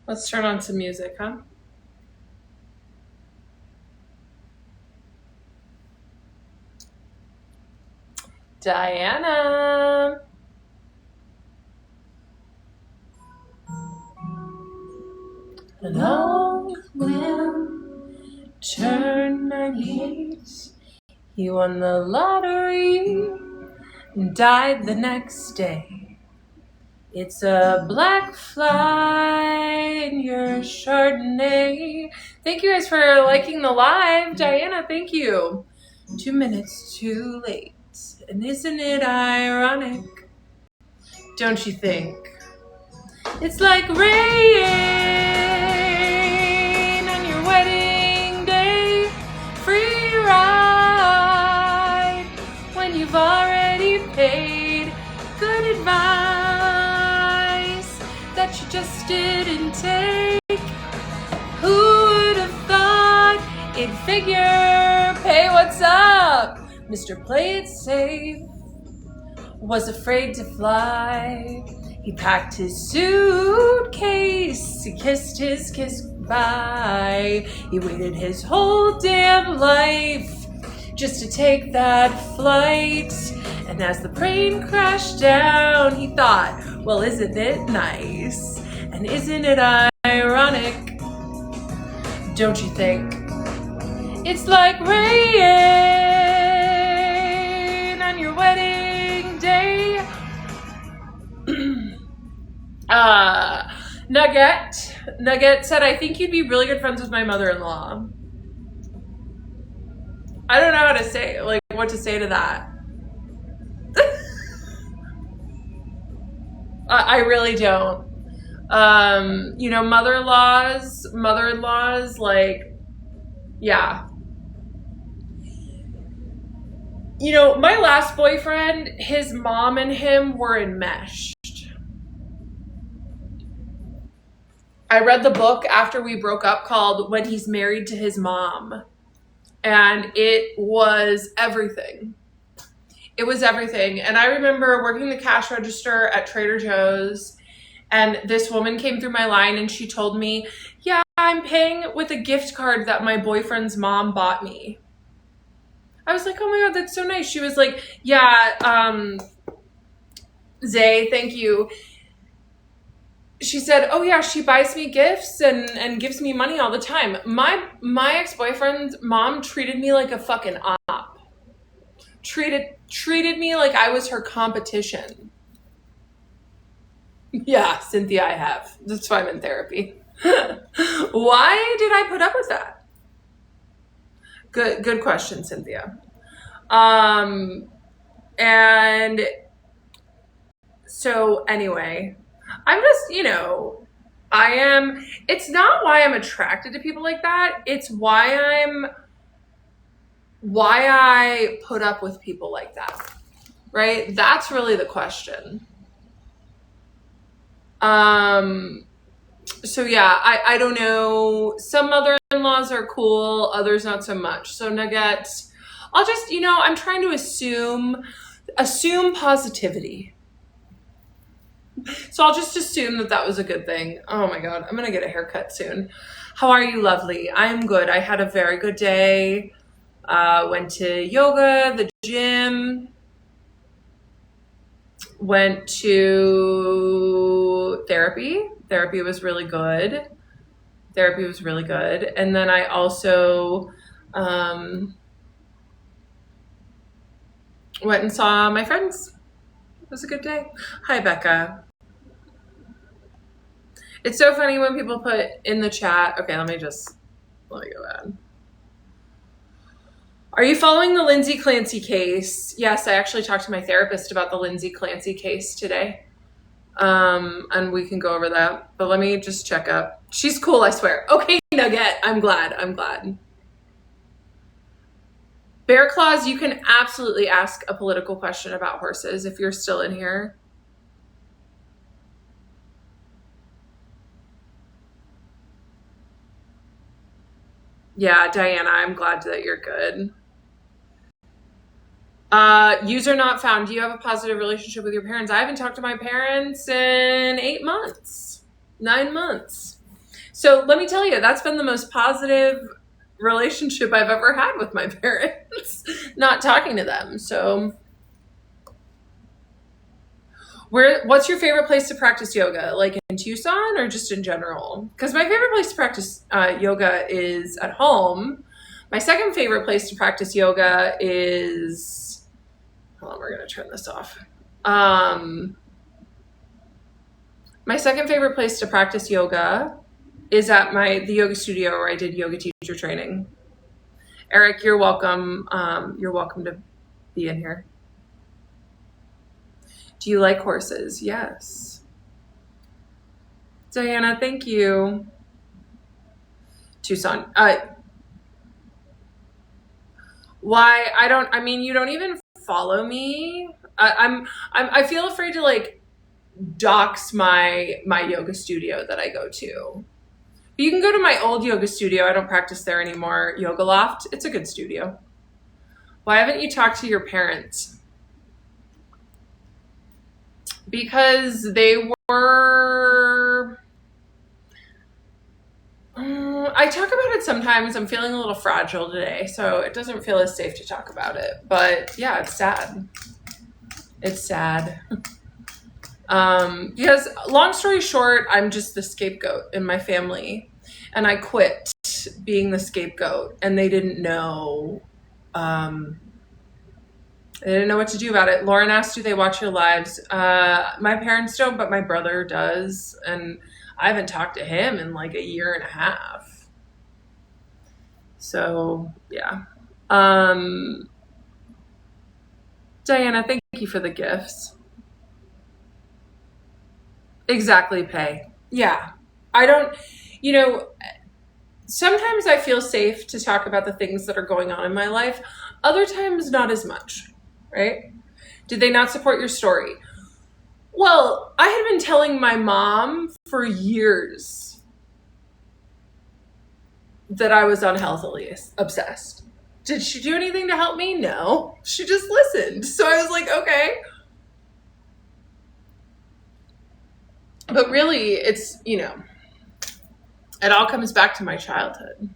Let's turn on some music, huh? Diana. Long will turn 98. He won the lottery and died the next day. It's a black fly in your Chardonnay. Thank you guys for liking the live. Diana, thank you. 2 minutes too late. And isn't it ironic? Don't you think? It's like rain on your wedding day. Free ride when you've already paid. Good advice that you just didn't take. Who would have thought it'd figure? Hey, what's up? Mr. Play It Safe was afraid to fly. He packed his suitcase, he kissed his kiss goodbye. He waited his whole damn life just to take that flight. And as the plane crashed down, he thought, well, isn't it nice? And isn't it ironic? Don't you think? It's like rain on your wedding day. Nugget said, I think you'd be really good friends with my mother-in-law. I don't know how to say, like, what to say to that. I really don't. Mother-in-laws, like, yeah. My last boyfriend, his mom and him were enmeshed. I read the book after we broke up called When He's Married to His Mom. And it was everything. It was everything. And I remember working the cash register at Trader Joe's, and this woman came through my line and she told me, yeah, I'm paying with a gift card that my boyfriend's mom bought me. I was like, oh my God, that's so nice. She was like, yeah, Zay, thank you. She said, oh yeah, she buys me gifts and gives me money all the time. My ex-boyfriend's mom treated me like a fucking op. Treated me like I was her competition. Yeah, Cynthia, I have. That's why I'm in therapy. Why did I put up with that? Good question, Cynthia. And so anyway, I'm just, it's not why I'm attracted to people like that. It's why I put up with people like that, right? That's really the question. So yeah, I don't know. Some mother-in-laws are cool, others not so much. So Nuggets, I'll just, I'm trying to assume positivity. So I'll just assume that was a good thing. Oh my God, I'm going to get a haircut soon. How are you, lovely? I'm good. I had a very good day. Went to yoga, the gym. Went to therapy. Therapy was really good. And then I also went and saw my friends. It was a good day. Hi, Becca. It's so funny when people put in the chat. Okay, let me go back. Are you following the Lindsay Clancy case? Yes, I actually talked to my therapist about the Lindsay Clancy case today. And we can go over that. But let me just check up. She's cool, I swear. Okay, Nugget. I'm glad. Bear Claws, you can absolutely ask a political question about horses if you're still in here. Yeah, Diana, I'm glad that you're good. User not found. Do you have a positive relationship with your parents? I haven't talked to my parents in 8 months. 9 months. So let me tell you, that's been the most positive relationship I've ever had with my parents, not talking to them. So what's your favorite place to practice yoga? Like in Tucson or just in general? Because my favorite place to practice yoga is at home. My second favorite place to practice yoga is, hold on, we're going to turn this off. My second favorite place to practice yoga is at the yoga studio where I did yoga teacher training. Eric, you're welcome. You're welcome to be in here. Do you like horses? Yes. Diana, thank you. Tucson. Why? You don't even follow me. I feel afraid to like dox my yoga studio that I go to. But you can go to my old yoga studio. I don't practice there anymore. Yoga Loft. It's a good studio. Why haven't you talked to your parents? Because they were... I talk about it sometimes. I'm feeling a little fragile today, so it doesn't feel as safe to talk about it. But yeah, it's sad. It's sad. Because long story short, I'm just the scapegoat in my family. And I quit being the scapegoat, and they didn't know... They didn't know what to do about it. Lauren asked, do they watch your lives? My parents don't, but my brother does. And I haven't talked to him in like a year and a half. So, yeah. Diana, thank you for the gifts. Exactly, pay. Yeah. I don't, sometimes I feel safe to talk about the things that are going on in my life. Other times, not as much. Right? Did they not support your story? Well, I had been telling my mom for years that I was unhealthily obsessed. Did she do anything to help me? No. She just listened. So I was like, okay. But really, it's, it all comes back to my childhood.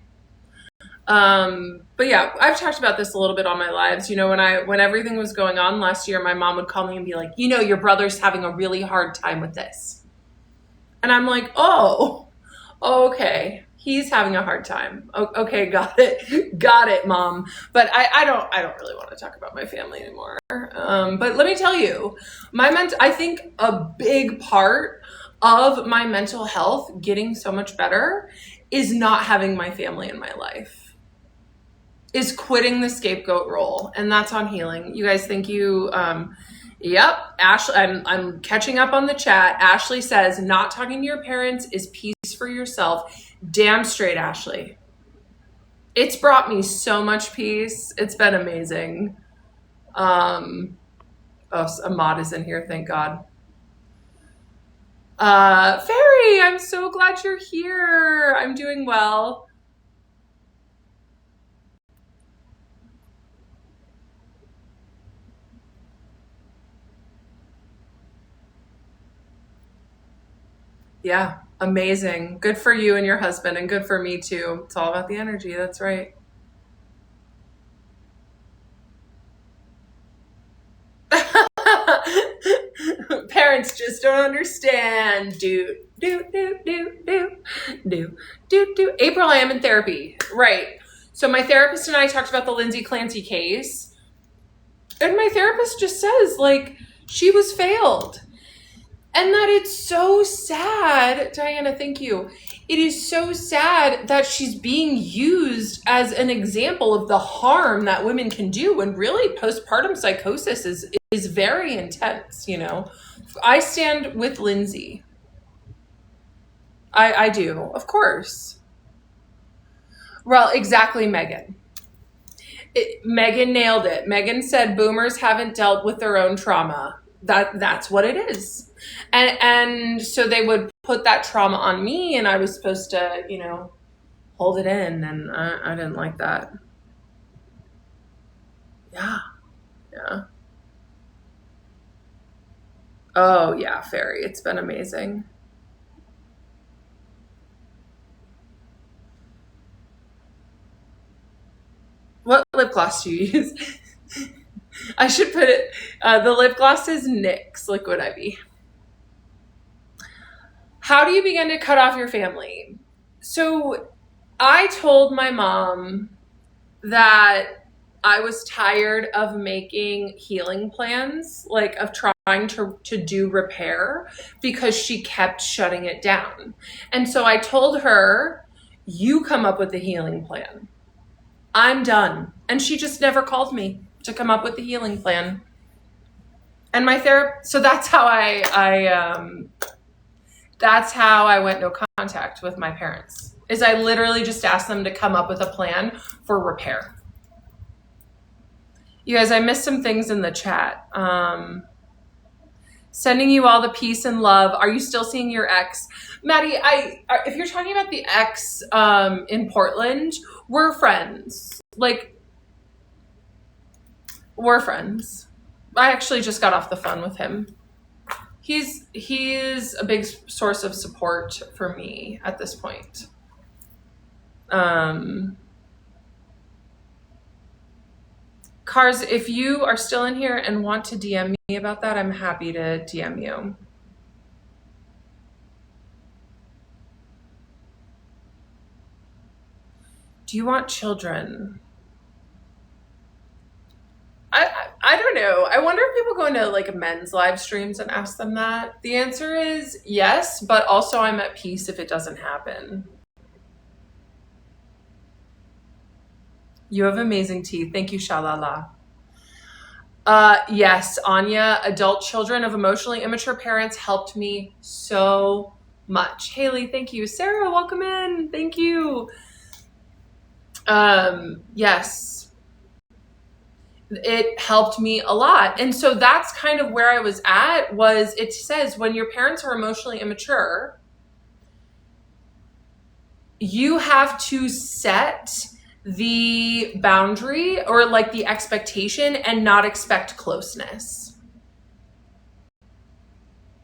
But yeah, I've talked about this a little bit on my lives. When everything was going on last year, my mom would call me and be like, your brother's having a really hard time with this. And I'm like, oh, okay. He's having a hard time. Okay, got it, Mom. But I don't really want to talk about my family anymore. But let me tell you, I think a big part of my mental health getting so much better is not having my family in my life. Is quitting the scapegoat role, and that's on healing. You guys, thank you. Yep, Ashley, I'm catching up on the chat. Ashley says, not talking to your parents is peace for yourself. Damn straight, Ashley. It's brought me so much peace. It's been amazing. Ahmad is in here, thank God. Fairy, I'm so glad you're here. I'm doing well. Yeah, amazing. Good for you and your husband, and good for me too. It's all about the energy. That's right. Parents just don't understand. Do. April, I am in therapy. Right. So my therapist and I talked about the Lindsay Clancy case. And my therapist just says, like, she was failed. And that it's so sad. Diana, thank you. It is so sad that she's being used as an example of the harm that women can do. And really, postpartum psychosis is very intense, I stand with Lindsay. I do, of course. Well, exactly, Megan. Megan nailed it. Megan said boomers haven't dealt with their own trauma. That's what it is. And so they would put that trauma on me, and I was supposed to, hold it in, and I didn't like that. Yeah. Oh, yeah, Fairy. It's been amazing. gloss do you use? I should put it, the lip gloss is NYX Liquid IV. How do you begin to cut off your family? So I told my mom that I was tired of making healing plans, like of trying to do repair, because she kept shutting it down. And so I told her, you come up with the healing plan. I'm done. And she just never called me to come up with the healing plan. And my therapist, so that's how I went no contact with my parents, is I literally just asked them to come up with a plan for repair. You guys, I missed some things in the chat. Sending you all the peace and love. Are you still seeing your ex? Maddie, if you're talking about the ex in Portland, we're friends. Like, we're friends. I actually just got off the phone with him. He's a big source of support for me at this point. Cars, if you are still in here and want to DM me about that, I'm happy to DM you. Do you want children? I don't know. I wonder if people go into like men's live streams and ask them that. The answer is yes, but also I'm at peace if it doesn't happen. You have amazing teeth. Thank you, Shalala. Yes, Anya, adult children of emotionally immature parents helped me so much. Haley, thank you. Sarah, welcome in. Thank you. Yes, it helped me a lot. And so that's kind of where I was at, was it says when your parents are emotionally immature, you have to set the boundary or like the expectation and not expect closeness.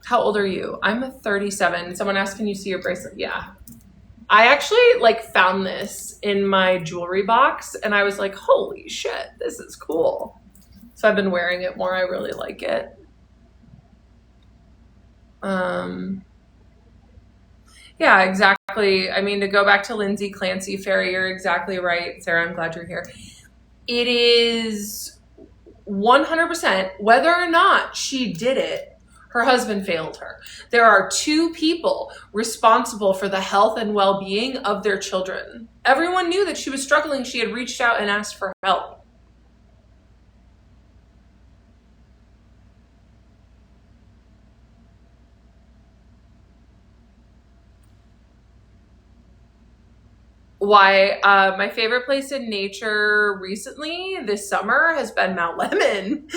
How old are you? I'm 37. Someone asked, can you see your bracelet? Yeah. I actually like found this in my jewelry box and I was like, holy shit, this is cool. So I've been wearing it more. I really like it. Yeah, exactly. I mean, to go back to Lindsay Clancy Ferry, you're exactly right. Sarah, I'm glad you're here. It is 100%, whether or not she did it, her husband failed her. There are two people responsible for the health and well-being of their children. Everyone knew that she was struggling. She had reached out and asked for help. Why, my favorite place in nature recently this summer has been Mount Lemon.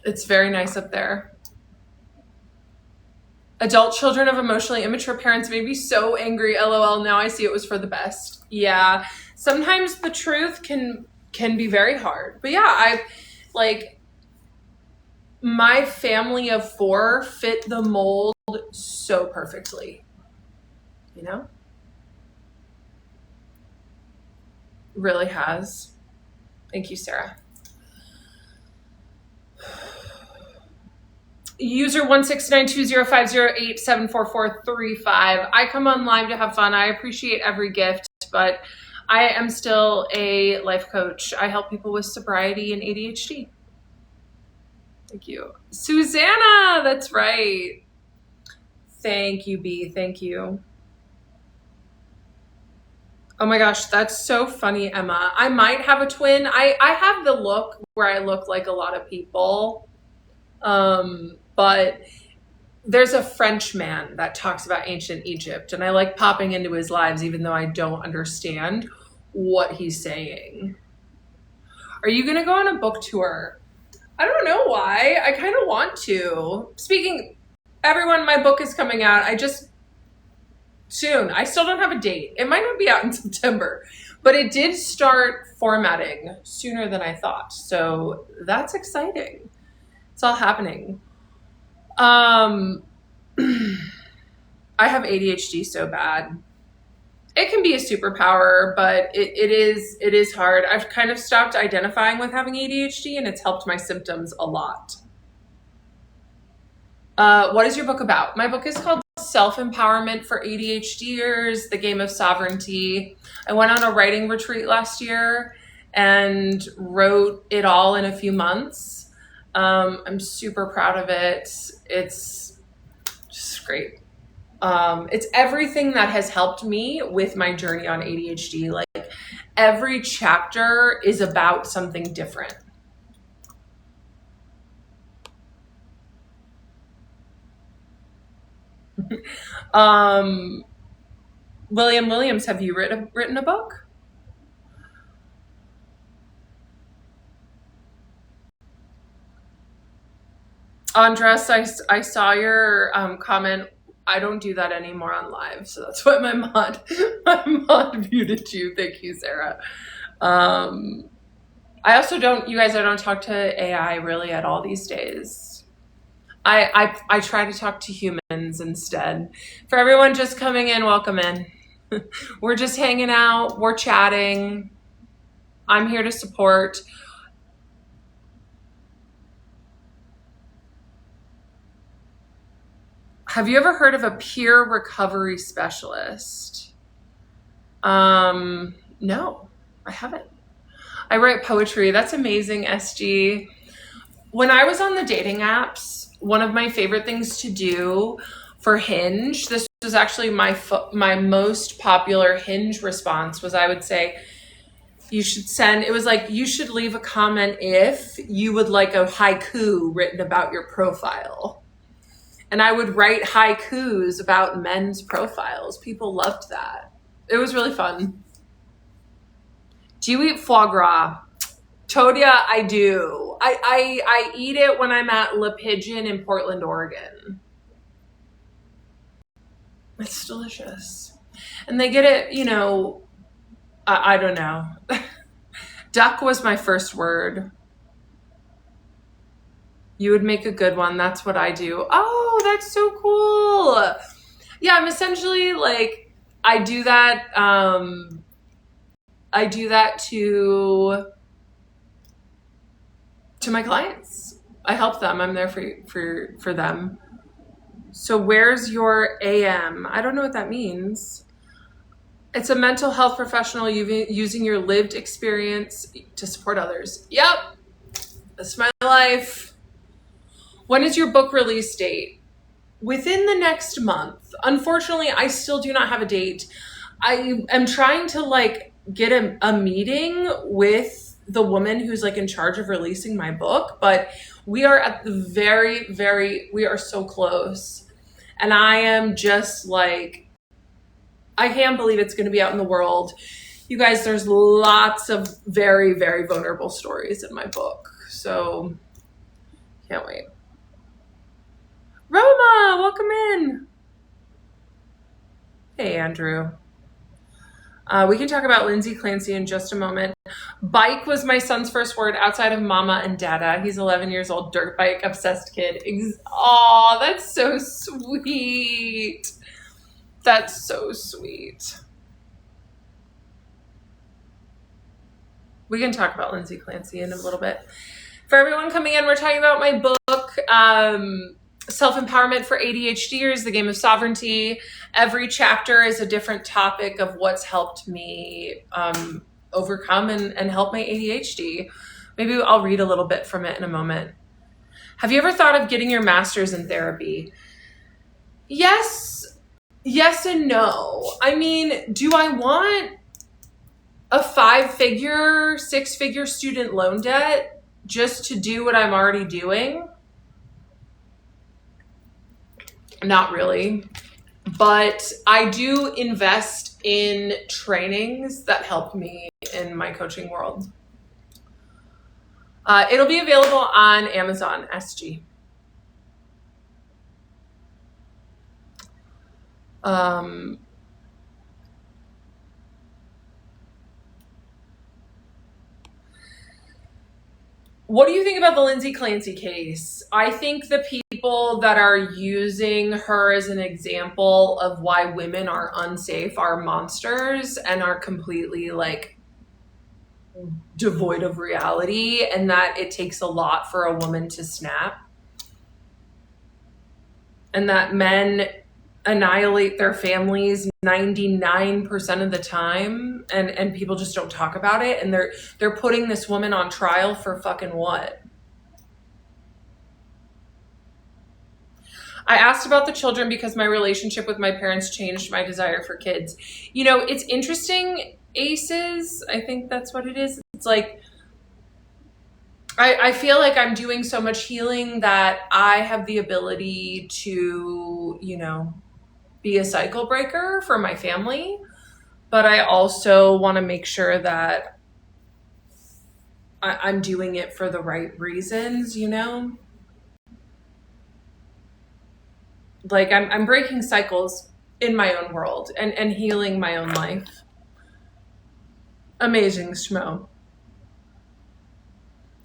It's very nice up there. Adult children of emotionally immature parents made me so angry. LOL. Now I see it was for the best. Yeah. Sometimes the truth can be very hard. But yeah, my family of 4 fit the mold so perfectly, you know? Really has. Thank you, Sarah. User 1692050874435. I come on live to have fun. I appreciate every gift, but I am still a life coach. I help people with sobriety and ADHD. Thank you. Susanna, that's right. Thank you, B. Thank you. Oh my gosh, that's so funny, Emma. I might have a twin. I have the look where I look like a lot of people. But there's a French man that talks about ancient Egypt, and I like popping into his lives even though I don't understand what he's saying. Are you going to go on a book tour? I don't know why. I kind of want to. Everyone, my book is coming out. Soon. I still don't have a date. It might not be out in September, but it did start formatting sooner than I thought. So that's exciting. It's all happening. I have ADHD so bad. It can be a superpower, but it is hard. I've kind of stopped identifying with having ADHD, and it's helped my symptoms a lot. What is your book about? My book is called Self-Empowerment for ADHDers, The Game of Sovereignty. I went on a writing retreat last year and wrote it all in a few months. I'm super proud of it. It's just great. It's everything that has helped me with my journey on ADHD. Like every chapter is about something different. William Williams, have you written a book? Andres, I saw your comment. I don't do that anymore on live, so that's why my mod muted you. Thank you, Sarah. I also don't, you guys, I don't talk to AI really at all these days. I try to talk to humans instead. For everyone just coming in, welcome in. We're just hanging out, we're chatting. I'm here to support. Have you ever heard of a peer recovery specialist? No, I haven't. I write poetry. That's amazing, SG. When I was on the dating apps, one of my favorite things to do for Hinge, this was actually my most popular Hinge response, was I would say, you should leave a comment if you would like a haiku written about your profile. And I would write haikus about men's profiles. People loved that. It was really fun. Do you eat foie gras? Todia, I do. I eat it when I'm at Le Pigeon in Portland, Oregon. It's delicious. And they get it, I don't know. Duck was my first word. You would make a good one. That's what I do. Oh, that's so cool. Yeah, I'm essentially like, I do that to my clients. I help them. I'm there for them. So where's your AM? I don't know what that means. It's a mental health professional using your lived experience to support others. Yep. That's my life. When is your book release date? Within the next month. Unfortunately, I still do not have a date. I am trying to get a meeting with the woman who's in charge of releasing my book, but we are at the we are so close. And I am just I can't believe it's going to be out in the world. You guys, there's lots of very, very vulnerable stories in my book. So can't wait. Roma, welcome in. Hey, Andrew. We can talk about Lindsay Clancy in just a moment. Bike was my son's first word outside of mama and dada. He's 11 years old, dirt bike obsessed kid. Aw, that's so sweet. That's so sweet. We can talk about Lindsay Clancy in a little bit. For everyone coming in, we're talking about my book, Self-Empowerment for ADHDers, The Game of Sovereignty. Every chapter is a different topic of what's helped me overcome and help my ADHD. Maybe I'll read a little bit from it in a moment. Have you ever thought of getting your master's in therapy? Yes and no. I mean, do I want a 5-figure, 6-figure student loan debt just to do what I'm already doing? Not really. But I do invest in trainings that help me in my coaching world. It'll be available on Amazon, SG. What do you think about the Lindsay Clancy case? I think the people that are using her as an example of why women are unsafe are monsters and are completely like devoid of reality, and that it takes a lot for a woman to snap, and that men annihilate their families 99% of the time, and people just don't talk about it, and they're putting this woman on trial for fucking what? I asked about the children because my relationship with my parents changed my desire for kids. You know, it's interesting, Aces, I think that's what it is. It's like, I feel like I'm doing so much healing that I have the ability to, you know, be a cycle breaker for my family. But I also want to make sure that I'm doing it for the right reasons, you know? Like I'm breaking cycles in my own world and healing my own life. Amazing, Schmo.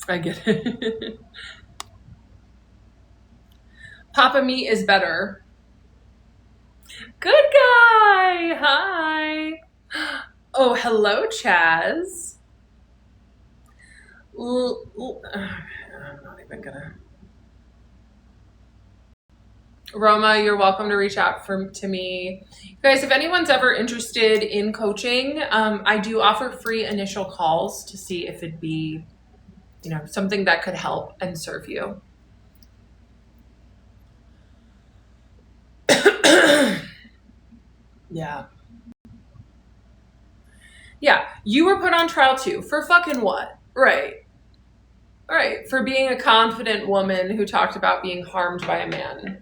I get it. Papa Meat is better. Good guy. Hi. Oh, hello, Chaz. I'm not even gonna. Roma, you're welcome to reach out to me. You guys, if anyone's ever interested in coaching, I do offer free initial calls to see if it'd be, you know, something that could help and serve you. Yeah. Yeah, you were put on trial too. For fucking what? Right. Right. For being a confident woman who talked about being harmed by a man.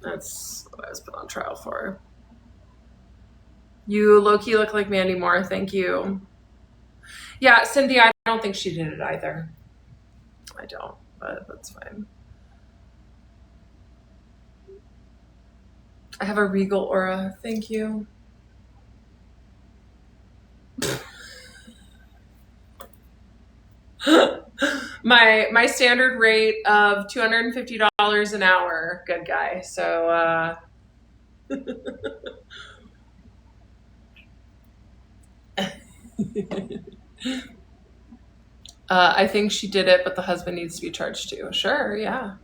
That's what I was put on trial for. You low-key look like Mandy Moore. Thank you. Yeah, Cindy, I don't think she did it either. I don't, but that's fine. I have a regal aura. Thank you. My standard rate of $250 an hour. Good guy. So I think she did it, but the husband needs to be charged too. Sure, yeah.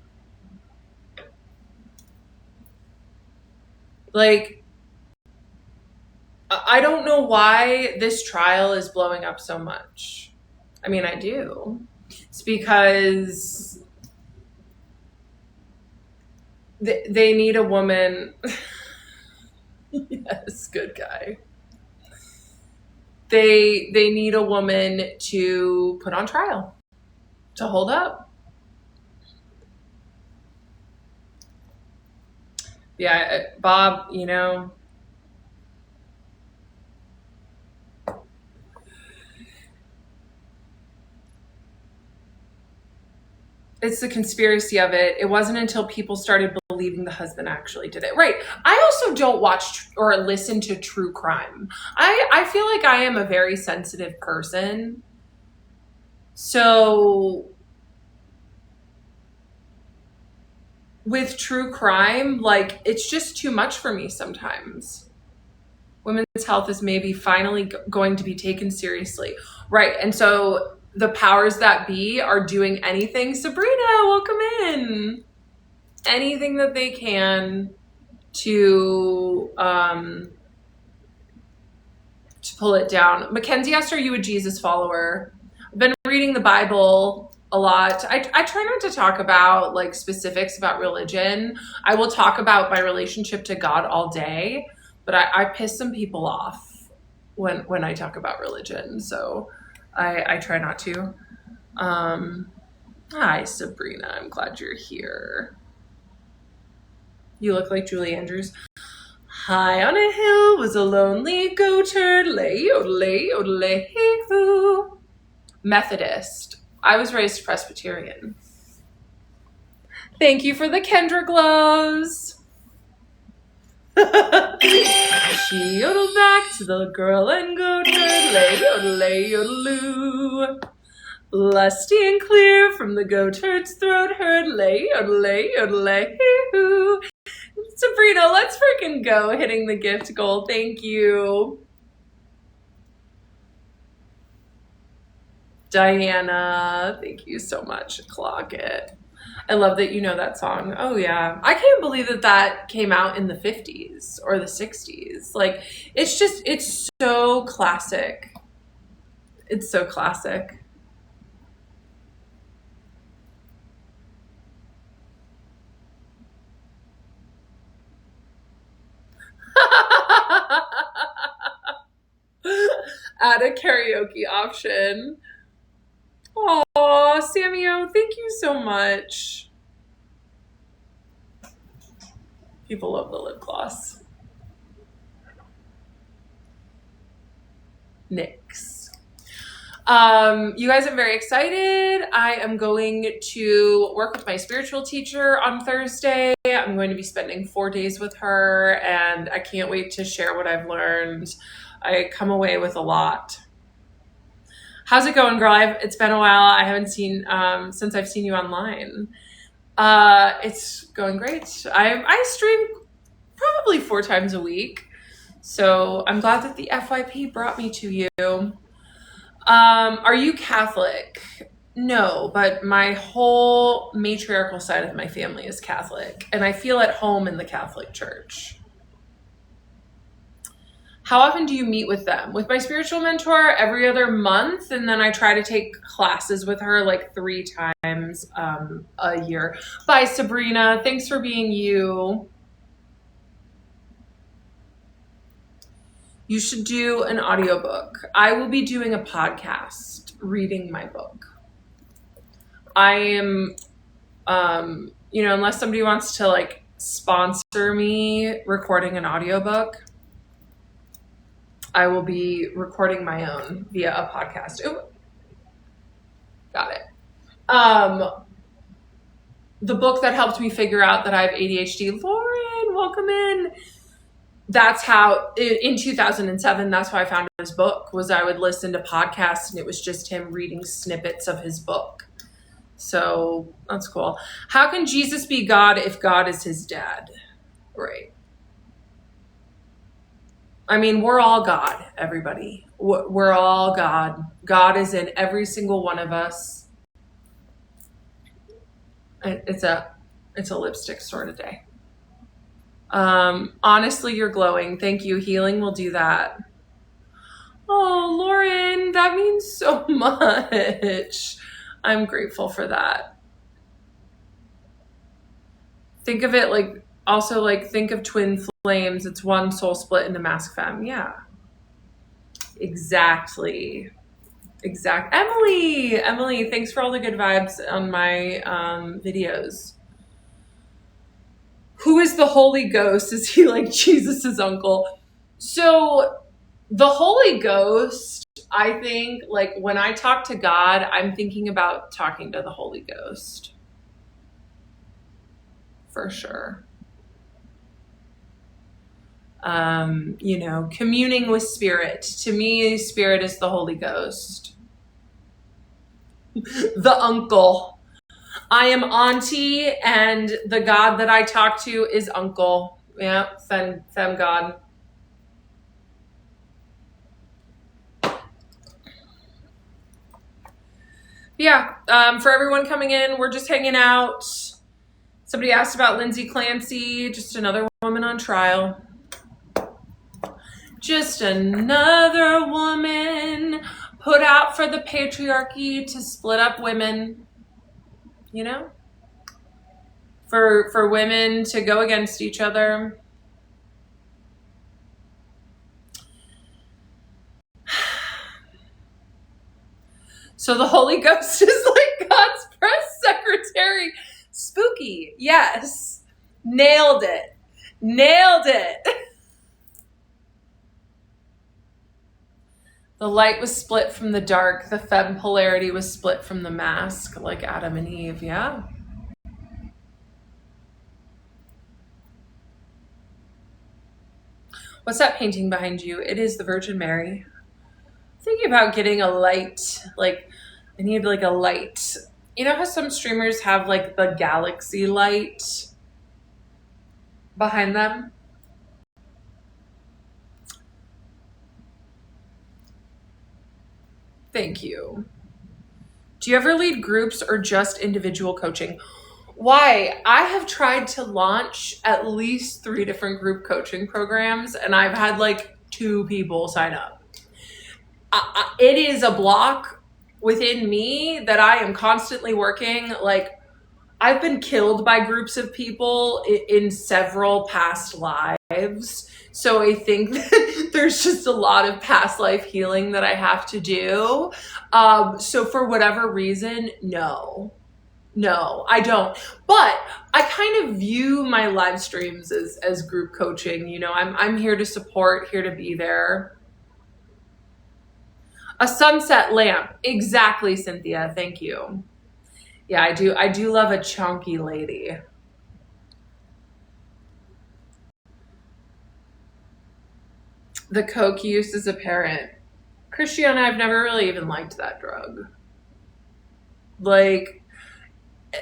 Like, I don't know why this trial is blowing up so much. I mean, I do. It's because they need a woman. Yes, good guy. They need a woman to put on trial, to hold up. Yeah, Bob, you know, it's the conspiracy of it. It wasn't until people started believing the husband actually did it. Right. I also don't watch or listen to true crime. I feel like I am a very sensitive person. So with true crime, like, it's just too much for me sometimes. Women's health is maybe finally going to be taken seriously. Right. And so the powers that be are doing anything. Sabrina, welcome in. Anything that they can to pull it down. Mackenzie asked, are you a Jesus follower? I've been reading the Bible a lot. I try not to talk about like specifics about religion. I will talk about my relationship to God all day, but I piss some people off when I talk about religion. So I try not to. Hi, Sabrina. I'm glad you're here. You look like Julie Andrews. High on a hill was a lonely goat herd. Lay, hoo. Methodist. I was raised Presbyterian. Thank you for the Kendra glows. She yodeled back to the girl and goat herd. Lay, yodeloo. Lusty and clear from the goatherd's throat heard, lay, lay, lay, hoo. Sabrina, let's freaking go, hitting the gift goal. Thank you. Diana, thank you so much. Clock it. I love that you know that song. Oh yeah. I can't believe that came out in the 50s or the 60s. Like, it's so classic. It's so classic. Add a karaoke option. Oh, Samuel, thank you so much. People love the lip gloss. Nyx. You guys, I'm very excited. I am going to work with my spiritual teacher on Thursday. I'm going to be spending 4 days with her, and I can't wait to share what I've learned. I come away with a lot. How's it going, girl? It's been a while. I haven't seen since I've seen you online. It's going great. I stream probably 4 times a week, so I'm glad that the FYP brought me to you. Are you Catholic? No, but my whole matriarchal side of my family is Catholic, and I feel at home in the Catholic Church. How often do you meet with them? With my spiritual mentor, every other month, and then I try to take classes with her like 3 times a year. Bye, Sabrina. Thanks for being you. You should do an audiobook. I will be doing a podcast reading my book. I am, unless somebody wants to like sponsor me recording an audiobook, I will be recording my own via a podcast. Ooh. Got it. The book that helped me figure out that I have ADHD. Lauren, welcome in. That's how, in 2007, that's how I found his book, was I would listen to podcasts and it was just him reading snippets of his book. So that's cool. How can Jesus be God if God is his dad? Right. I mean, we're all God, everybody. We're all God. God is in every single one of us. It's a lipstick sort of day. Honestly, you're glowing. Thank you. Healing will do that. Oh, Lauren, that means so much. I'm grateful for that. Think of it like, also like, think of twin flames. It's one soul split into mask femme. Yeah. Exactly. Emily, thanks for all the good vibes on my videos. Who is the Holy Ghost? Is he like Jesus's uncle? So the Holy Ghost, I think, like when I talk to God, I'm thinking about talking to the Holy Ghost. For sure. Communing with spirit. To me, spirit is the Holy Ghost. The uncle. I am auntie, and the God that I talk to is uncle. Yeah, fem God. Yeah, for everyone coming in, we're just hanging out. Somebody asked about Lindsay Clancy, just another woman on trial. Just another woman put out for the patriarchy to split up women. For women to go against each other. So the Holy Ghost is like God's press secretary. Spooky. Yes. Nailed it. The light was split from the dark. The femme polarity was split from the mask, like Adam and Eve. Yeah. What's that painting behind you? It is the Virgin Mary. Thinking about getting a light, like I need like a light. You know how some streamers have like the galaxy light behind them? Thank you. Do you ever lead groups or just individual coaching? Why? I have tried to launch at least 3 different group coaching programs, and I've had like 2 people sign up. It is a block within me that I am constantly working. Like, I've been killed by groups of people in several past lives. So I think that there's just a lot of past life healing that I have to do. So for whatever reason, no, I don't. But I kind of view my live streams as group coaching. You know, I'm here to support, here to be there. A sunset lamp. Exactly, Cynthia. Thank you. Yeah, I do love a chunky lady. The coke use is apparent. Christiana, I've never really even liked that drug. Like,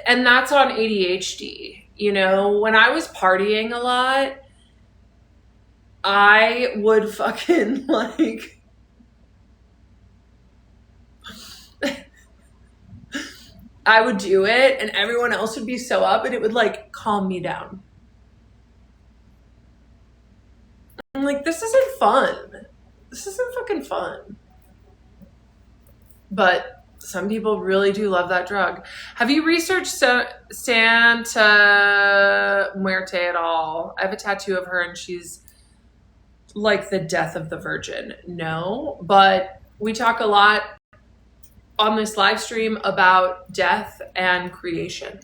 and that's on ADHD. You know, when I was partying a lot, I would fucking like I would do it and everyone else would be so up and it would like calm me down. I'm like, this isn't fun. This isn't fucking fun. But some people really do love that drug. Have you researched Santa Muerte at all? I have a tattoo of her and she's like the death of the virgin. No, but we talk a lot on this live stream about death and creation,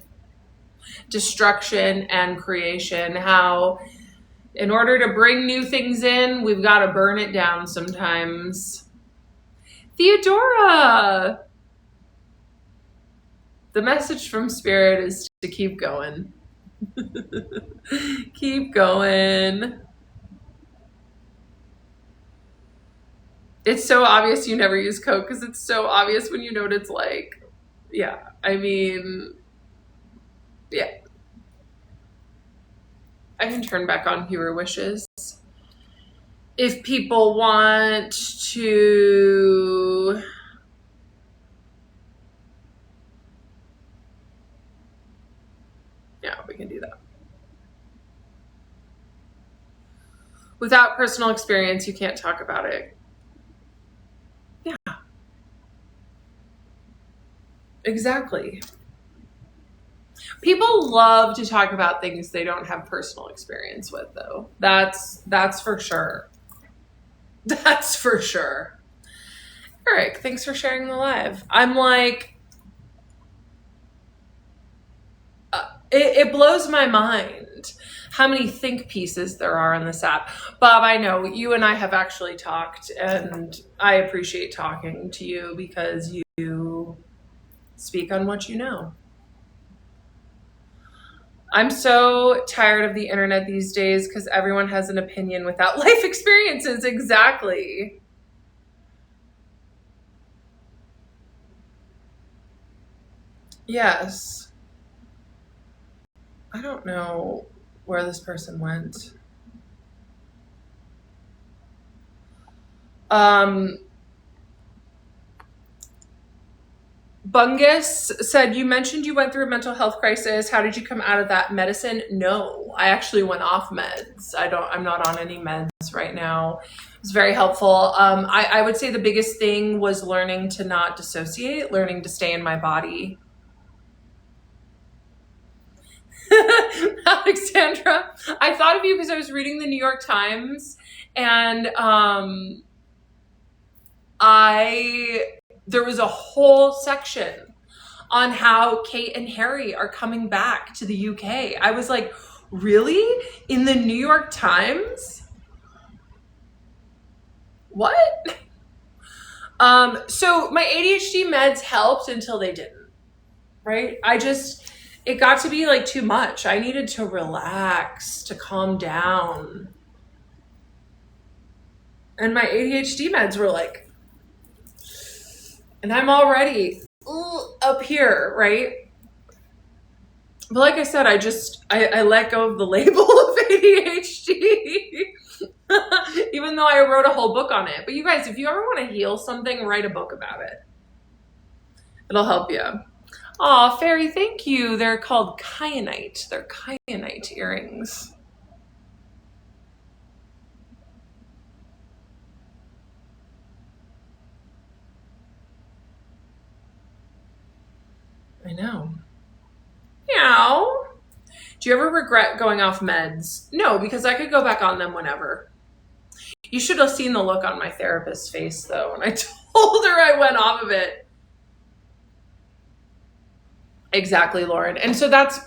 destruction and creation, how in order to bring new things in, we've got to burn it down sometimes. Theodora! The message from Spirit is to keep going. Keep going. It's so obvious you never use Coke because it's so obvious when you know what it's like. Yeah, I mean, yeah. I can turn back on Hero Wishes. If people want to... Yeah, we can do that. Without personal experience, you can't talk about it. Yeah. Exactly. People love to talk about things they don't have personal experience with, though. That's for sure. That's for sure. Eric, thanks for sharing the live. I'm like, it blows my mind how many think pieces there are on this app. Bob, I know you and I have actually talked, and I appreciate talking to you because you speak on what you know. I'm so tired of the internet these days because everyone has an opinion without life experiences. Exactly. Yes. I don't know where this person went. Bungus said, you mentioned you went through a mental health crisis. How did you come out of that? Medicine? No, I actually went off meds. I'm not on any meds right now. It was very helpful. I would say the biggest thing was learning to not dissociate, learning to stay in my body. Alexandra, I thought of you because I was reading the New York Times and there was a whole section on how Kate and Harry are coming back to the UK. I was like, really? In the New York Times? What? So my ADHD meds helped until they didn't, right? It got to be like too much. I needed to relax, to calm down. And my ADHD meds were like, and I'm already up here, right? But like I said, I let go of the label of ADHD, even though I wrote a whole book on it. But you guys, if you ever want to heal something, write a book about it. It'll help you. Aw, Fairy, thank you. They're called kyanite. They're kyanite earrings. I know. Meow. Do you ever regret going off meds? No, because I could go back on them whenever. You should have seen the look on my therapist's face, though, when I told her I went off of it. Exactly, Lauren. And so that's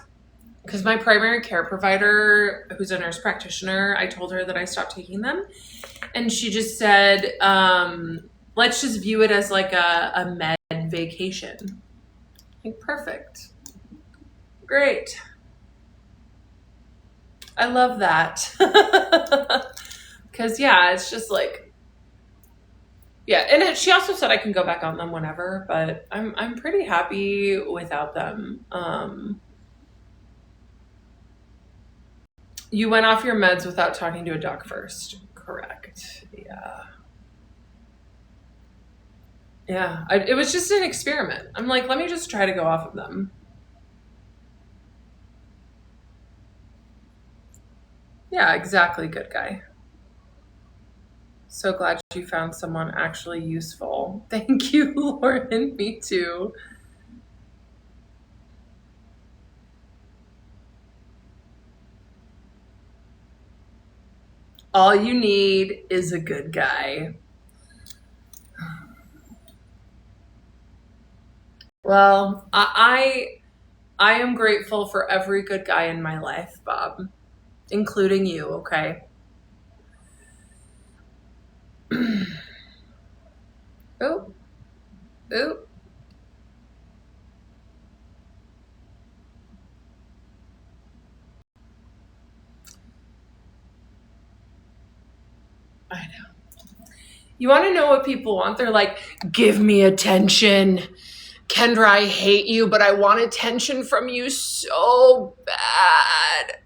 because my primary care provider, who's a nurse practitioner, I told her that I stopped taking them. And she just said, let's just view it as like a med vacation. Like, perfect. Great. I love that. Because, yeah, it's just like, yeah. And she also said I can go back on them whenever, but I'm pretty happy without them. You went off your meds without talking to a doc first. Correct. Yeah. Yeah. It was just an experiment. I'm like, let me just try to go off of them. Yeah, exactly. Good guy. So glad you found someone actually useful. Thank you, Lauren. Me too. All you need is a good guy. Well, I am grateful for every good guy in my life, Bob, including you, okay? Oh, oh. I know. You want to know what people want? They're like, give me attention. Kendra, I hate you, but I want attention from you so bad.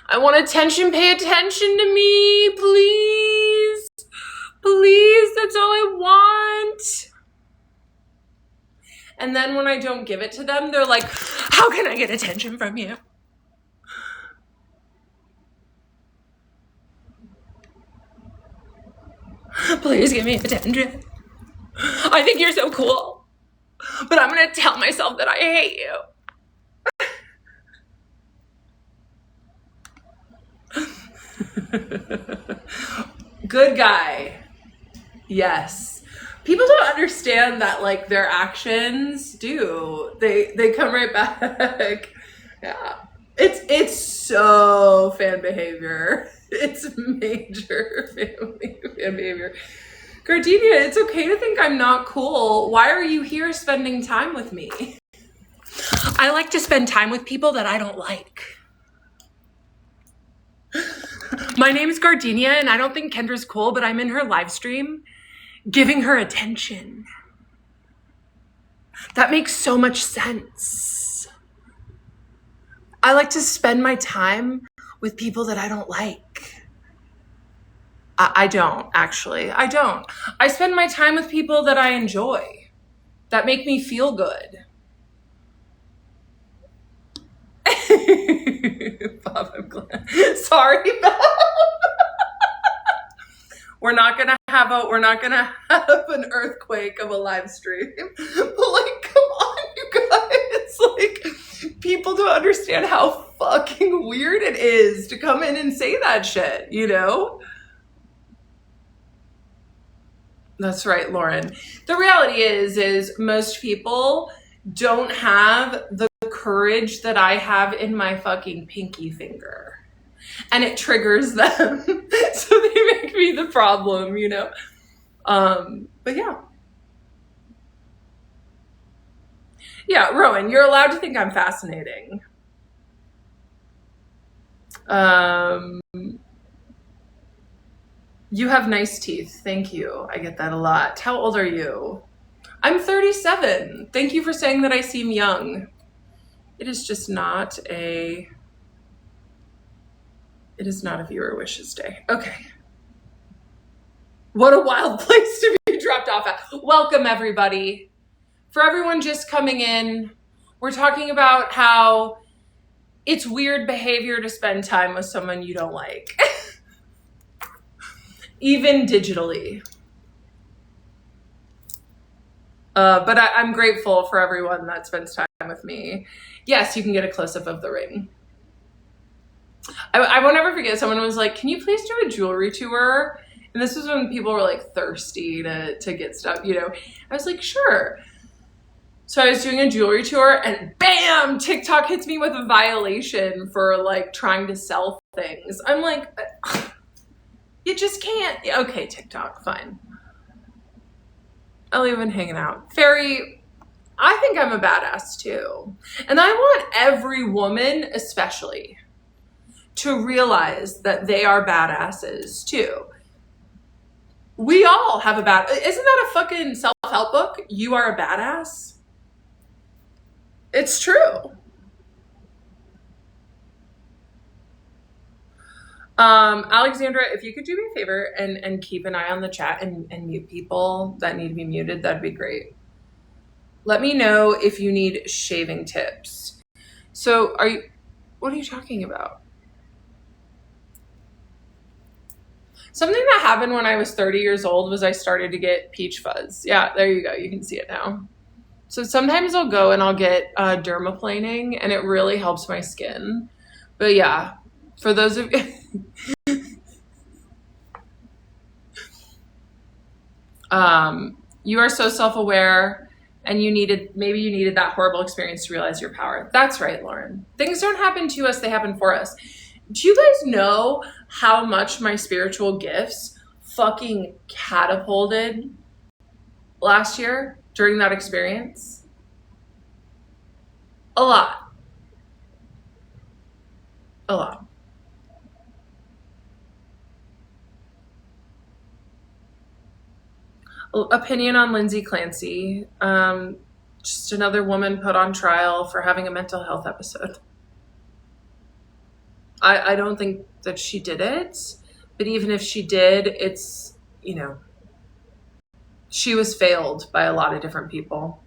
I want attention. Pay attention to me, please. Please, that's all I want. And then when I don't give it to them, they're like, how can I get attention from you? Please give me attention. I think you're so cool, but I'm going to tell myself that I hate you. Good guy. Yes. People don't understand that, like, their actions do. They come right back. Yeah. It's so fan behavior. It's major fan behavior. Gardenia, it's okay to think I'm not cool. Why are you here spending time with me? I like to spend time with people that I don't like. My name is Gardenia, and I don't think Kendra's cool, but I'm in her live stream giving her attention. That makes so much sense. I like to spend my time with people that I don't like. I don't, actually. I don't. I spend my time with people that I enjoy, that make me feel good. Bob, I'm glad. Sorry, Bob. We're not gonna have an earthquake of a live stream. But like, come on, you guys. Like, people don't understand how fucking weird it is to come in and say that shit, you know? That's right, Lauren. The reality is most people don't have the courage that I have in my fucking pinky finger. And it triggers them. So they make me the problem, you know? But yeah. Yeah, Rowan, you're allowed to think I'm fascinating. You have nice teeth. Thank you. I get that a lot. How old are you? I'm 37. Thank you for saying that I seem young. It is just not a... It is not a viewer wishes day. Okay. What a wild place to be dropped off at. Welcome, everybody. For everyone just coming in, we're talking about how it's weird behavior to spend time with someone you don't like. Even digitally. But I'm grateful for everyone that spends time with me. Yes, you can get a close-up of the ring. I won't ever forget, someone was like, can you please do a jewelry tour? And this was when people were like thirsty to get stuff, you know. I was like, sure. So I was doing a jewelry tour and bam, TikTok hits me with a violation for like trying to sell things. I'm like, you just can't. Okay, TikTok, fine. I'll even hanging out. Fairy, I think I'm a badass too. And I want every woman, especially, to realize that they are badasses too. We all have isn't that a fucking self-help book? You are a badass. It's true. Alexandra, if you could do me a favor and keep an eye on the chat and mute people that need to be muted, that'd be great. Let me know if you need shaving tips. So what are you talking about? Something that happened when I was 30 years old was I started to get peach fuzz. Yeah, there you go. You can see it now. So sometimes I'll go and I'll get dermaplaning and it really helps my skin. But yeah, for those of you... you are so self-aware and maybe you needed that horrible experience to realize your power. That's right, Lauren. Things don't happen to us, they happen for us. Do you guys know how much my spiritual gifts fucking catapulted last year during that experience? A lot. A lot. Opinion on Lindsay Clancy. Just another woman put on trial for having a mental health episode. I don't think that she did it, but even if she did, it's, you know, she was failed by a lot of different people.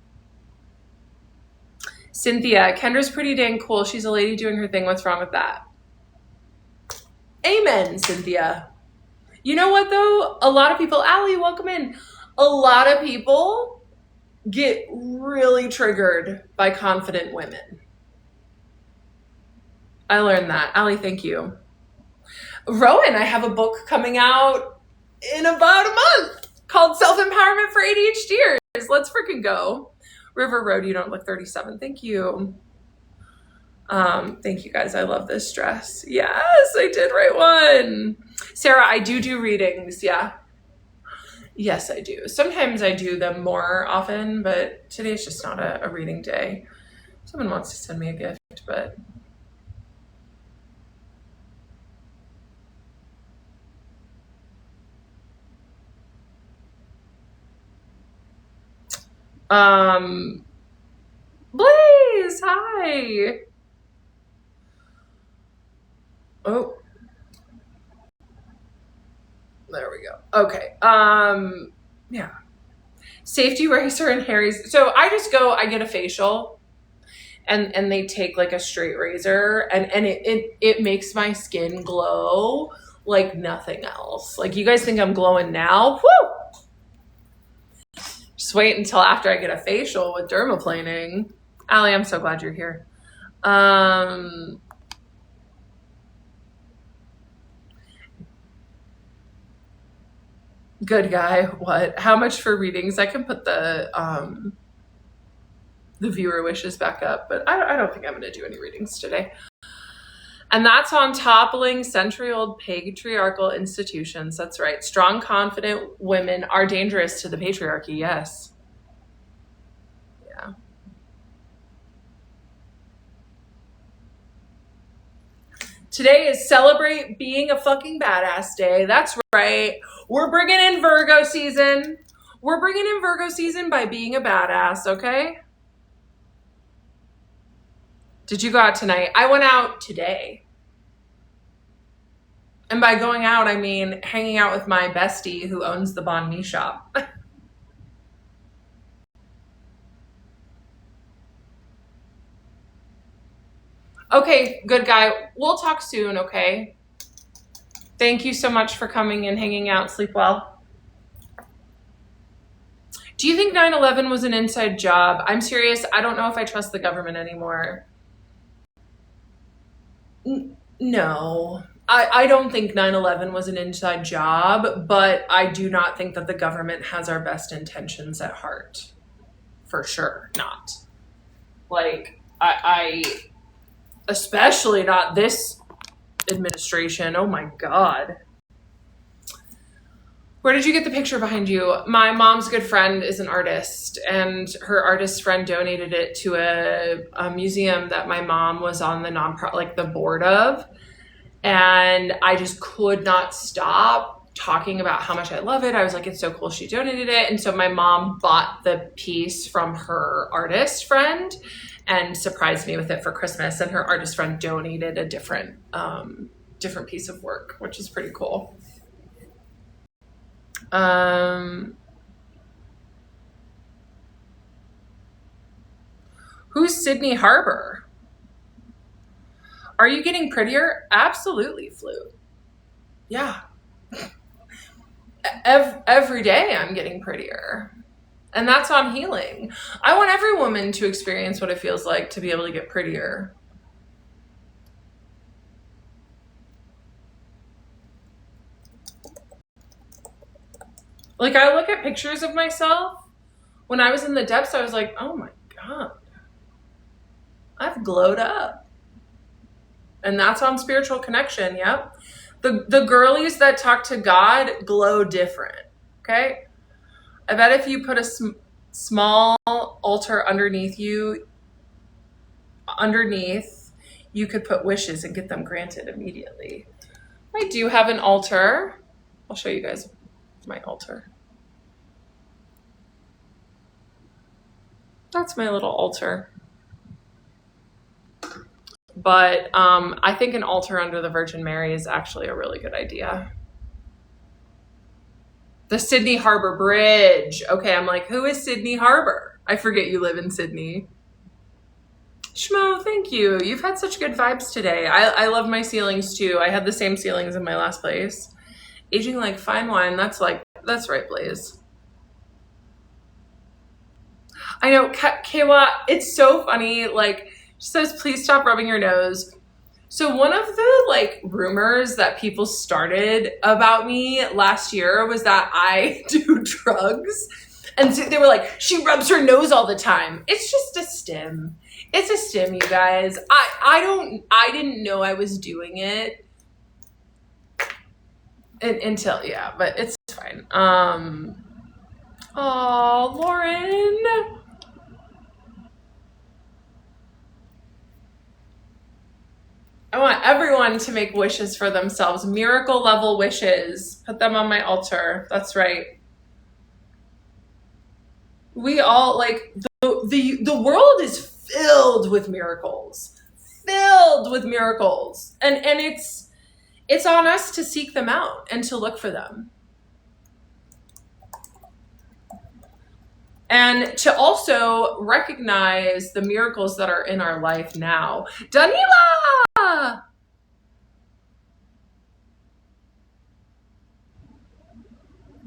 Cynthia, Kendra's pretty dang cool. She's a lady doing her thing. What's wrong with that? Amen, Cynthia. You know what, though? A lot of people, Allie, welcome in. A lot of people get really triggered by confident women. I learned that. Allie, thank you. Rowan, I have a book coming out in about a month called Self-Empowerment for ADHDers. Let's freaking go. River Road, you don't look 37. Thank you. Thank you guys. I love this dress. Yes, I did write one. Sarah, I do readings. Yeah. Yes, I do. Sometimes I do them more often, but today's just not a reading day. Someone wants to send me a gift, but... Blaze, hi. Oh, there we go. Okay. Yeah. Safety Racer and Harry's. So I just go, I get a facial and they take like a straight razor and it makes my skin glow like nothing else. Like, you guys think I'm glowing now? Woo! Just wait until after I get a facial with dermaplaning. Allie, I'm so glad you're here. Good guy. What? How much for readings? I can put the viewer wishes back up, but I don't think I'm going to do any readings today. And that's on toppling century-old patriarchal institutions. That's right. Strong, confident women are dangerous to the patriarchy. Yes. Yeah. Today is Celebrate Being a Fucking Badass Day. That's right. We're bringing in Virgo season. We're bringing in Virgo season by being a badass, okay? Did you go out tonight? I went out today. And by going out, I mean hanging out with my bestie who owns the Bon Mi shop. Okay, good guy. We'll talk soon, okay? Thank you so much for coming and hanging out. Sleep well. Do you think 9/11 was an inside job? I'm serious. I don't know if I trust the government anymore. No. I don't think 9/11 was an inside job, but I do not think that the government has our best intentions at heart. For sure not. Like, I especially not this administration. Oh my God. Where did you get the picture behind you? My mom's good friend is an artist, and her artist friend donated it to a museum that my mom was on the board of. And I just could not stop talking about how much I love it. I was like, it's so cool she donated it. And so my mom bought the piece from her artist friend and surprised me with it for Christmas. And her artist friend donated a different piece of work, which is pretty cool. Who's Sydney Harbor? Are you getting prettier? Absolutely, Flute. Yeah. Every day I'm getting prettier. And that's on healing. I want every woman to experience what it feels like to be able to get prettier. Like, I look at pictures of myself when I was in the depths, I was like, oh my God, I've glowed up. And that's on spiritual connection. Yep. The girlies that talk to God glow different. Okay. I bet if you put a small altar underneath, you could put wishes and get them granted immediately. I do have an altar. I'll show you guys my altar. That's my little altar. But I think an altar under the Virgin Mary is actually a really good idea. The Sydney Harbor Bridge. Okay, I'm like, who is Sydney Harbor? I forget you live in Sydney. Shmo, thank you. You've had such good vibes today. I love my ceilings too. I had the same ceilings in my last place. Aging like fine wine. That's right, Blaze. I know, Kayla, it's so funny. Like, she says, please stop rubbing your nose. So one of the rumors that people started about me last year was that I do drugs. And so they were like, she rubs her nose all the time. It's just a stim. It's a stim, you guys. I didn't know I was doing it until, yeah, but it's fine. Oh, Lauren. I want everyone to make wishes for themselves. Miracle level wishes. Put them on my altar. That's right. We all the world is filled with miracles. Filled with miracles. And it's on us to seek them out and to look for them. And to also recognize the miracles that are in our life now. Danila!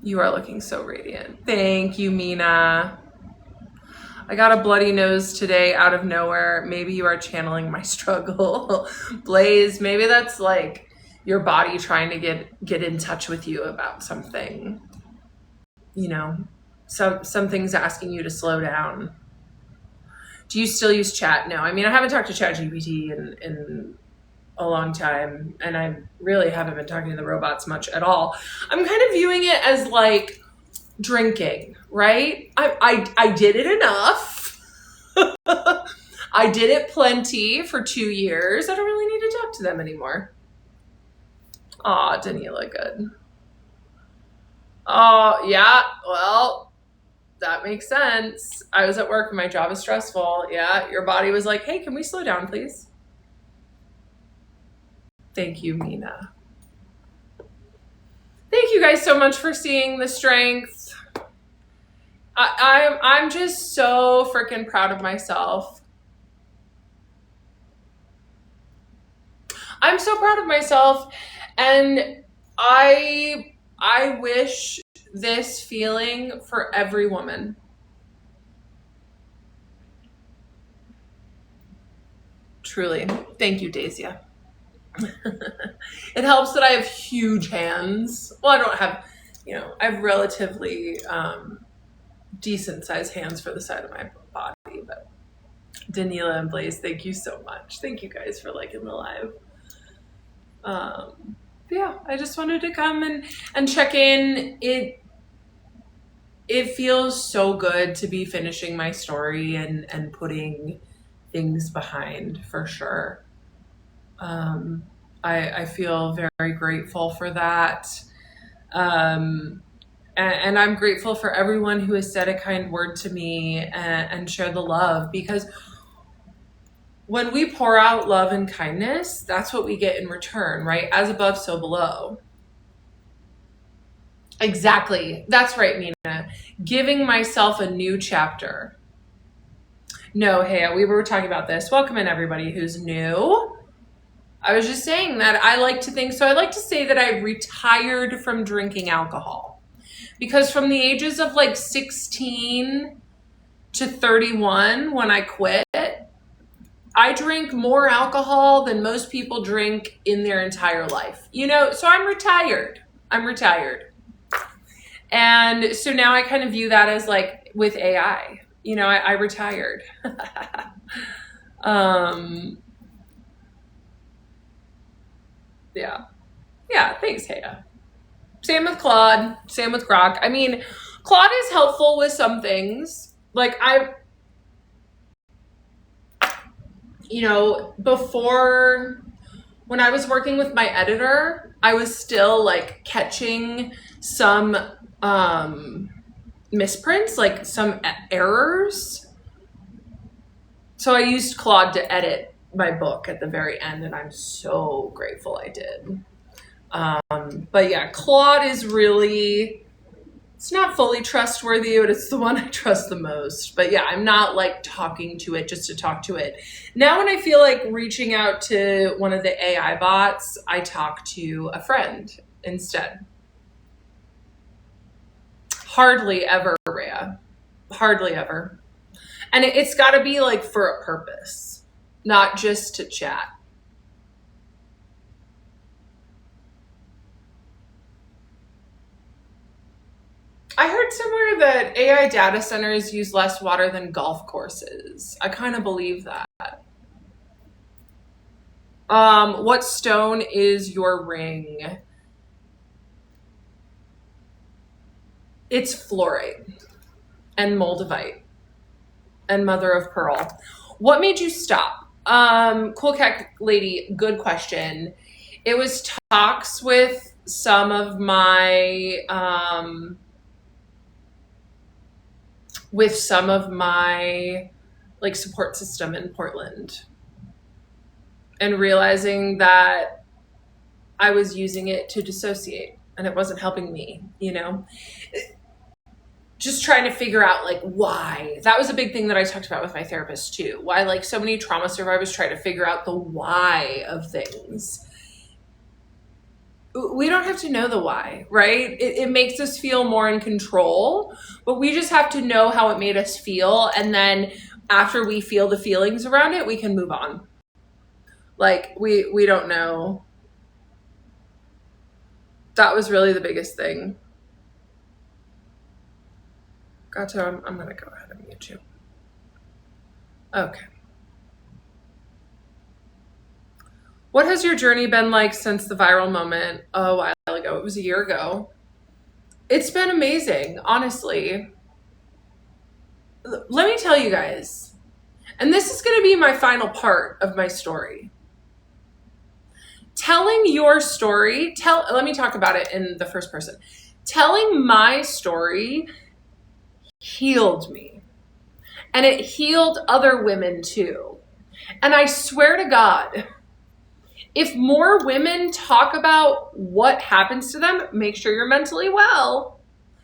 You are looking so radiant. Thank you, Mina. I got a bloody nose today out of nowhere. Maybe you are channeling my struggle. Blaze, maybe that's your body trying to get in touch with you about something. Something's asking you to slow down. Do you still use chat? No. I mean, I haven't talked to ChatGPT in a long time, and I really haven't been talking to the robots much at all. I'm kind of viewing it as drinking, right? I did it enough. I did it plenty for 2 years. I don't really need to talk to them anymore. Aw, Daniela, good. Oh, yeah, well, That makes sense. I was at work and my job is stressful. Yeah, your body was like, hey, can we slow down, please? Thank you, Mina. Thank you guys so much for seeing the strength. I'm just so freaking proud of myself. I'm so proud of myself, and I wish this feeling for every woman. Truly. Thank you, Daisy. It helps that I have huge hands. Well, I don't have, I have relatively decent sized hands for the side of my body, but Daniela and Blaze, thank you so much. Thank you guys for liking the live. Yeah, I just wanted to come and check in. It feels so good to be finishing my story and putting things behind, for sure. I feel very grateful for that. And I'm grateful for everyone who has said a kind word to me and shared the love, because when we pour out love and kindness, that's what we get in return, right? As above, so below. Exactly. That's right, Mina. Giving myself a new chapter. No, hey, we were talking about this. Welcome in, everybody who's new. I was just saying that I like to say that I retired from drinking alcohol, because from the ages of like 16 to 31, when I quit, I drank more alcohol than most people drink in their entire life, so I'm retired. And so now I kind of view that as like with AI, I retired. Yeah, thanks, Haya. Same with Claude, same with Grok. I mean, Claude is helpful with some things. Like before, when I was working with my editor, I was still like catching some misprints, like some errors. So I used Claude to edit my book at the very end, and I'm so grateful I did. But yeah, Claude is really, it's not fully trustworthy, but it's the one I trust the most. But yeah, I'm not like talking to it just to talk to it. Now when I feel like reaching out to one of the AI bots, I talk to a friend instead. Hardly ever, Rhea. Hardly ever. And it's got to be like for a purpose, not just to chat. I heard somewhere that AI data centers use less water than golf courses. I kind of believe that. What stone is your ring? It's fluorite and moldavite and mother of pearl. What made you stop? Cool cat lady, good question. It was talks with some of my like support system in Portland, and realizing that I was using it to dissociate and it wasn't helping me, just trying to figure out like why. That was a big thing that I talked about with my therapist too. Why like so many trauma survivors try to figure out the why of things. We don't have to know the why, right? It makes us feel more in control, but we just have to know how it made us feel. And then after we feel the feelings around it, we can move on. Like we don't know. That was really the biggest thing. Gato, I'm going to go ahead and mute you. Okay. What has your journey been like since the viral moment a while ago? It was a year ago. It's been amazing, honestly. Let me tell you guys, and this is going to be my final part of my story. Telling your story, let me talk about it in the first person. Telling my story healed me. And it healed other women too. And I swear to God, if more women talk about what happens to them, make sure you're mentally well.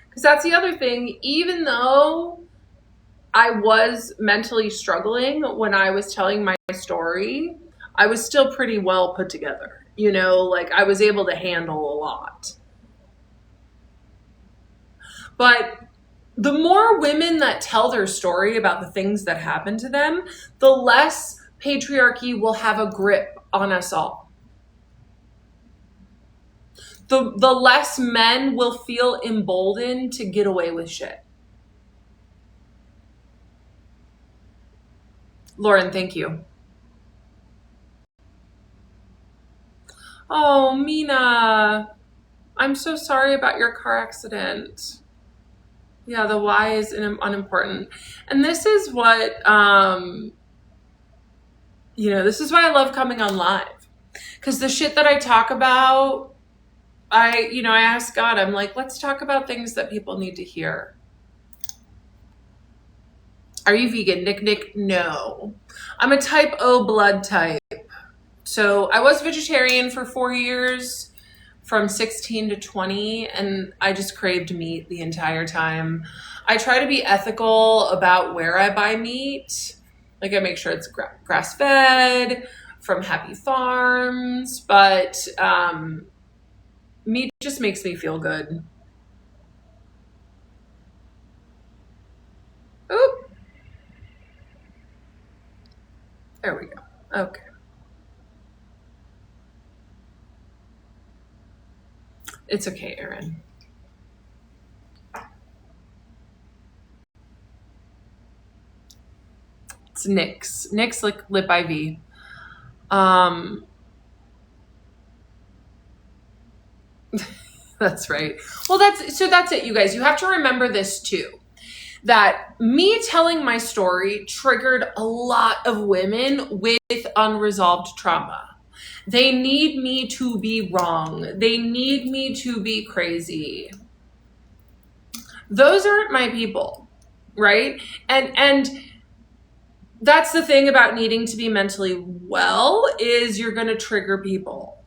Because that's the other thing. Even though I was mentally struggling when I was telling my story, I was still pretty well put together. You know, like I was able to handle a lot. But the more women that tell their story about the things that happen to them, the less patriarchy will have a grip on us all. The less men will feel emboldened to get away with shit. Lauren, thank you. Oh, Mina, I'm so sorry about your car accident. Yeah, the why is unimportant. And this is what, this is why I love coming on live. Because the shit that I talk about, I ask God, I'm like, let's talk about things that people need to hear. Are you vegan? Nick, no. I'm a type O blood type. So I was vegetarian for 4 years, from 16 to 20, and I just craved meat the entire time. I try to be ethical about where I buy meat. Like I make sure it's grass-fed, from happy farms, but meat just makes me feel good. Oop. There we go. Okay. It's okay, Erin. It's Nick's lip IV. That's right. Well, that's it, you guys. You have to remember this too. That me telling my story triggered a lot of women with unresolved trauma. They need me to be wrong. They need me to be crazy. Those aren't my people, right? And that's the thing about needing to be mentally well, is you're going to trigger people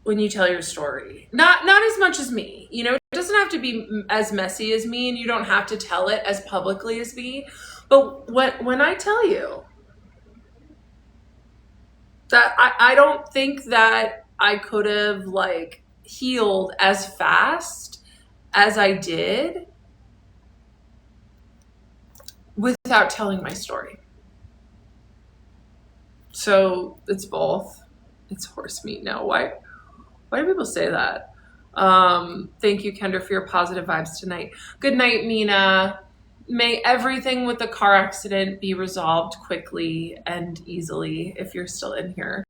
when you tell your story. Not as much as me. It doesn't have to be as messy as me, and you don't have to tell it as publicly as me. But when I tell you that I don't think that I could have healed as fast as I did without telling my story. So it's both. It's horse meat now. Why do people say that? Thank you, Kendra, for your positive vibes tonight. Good night, Mina. May everything with the car accident be resolved quickly and easily if you're still in here.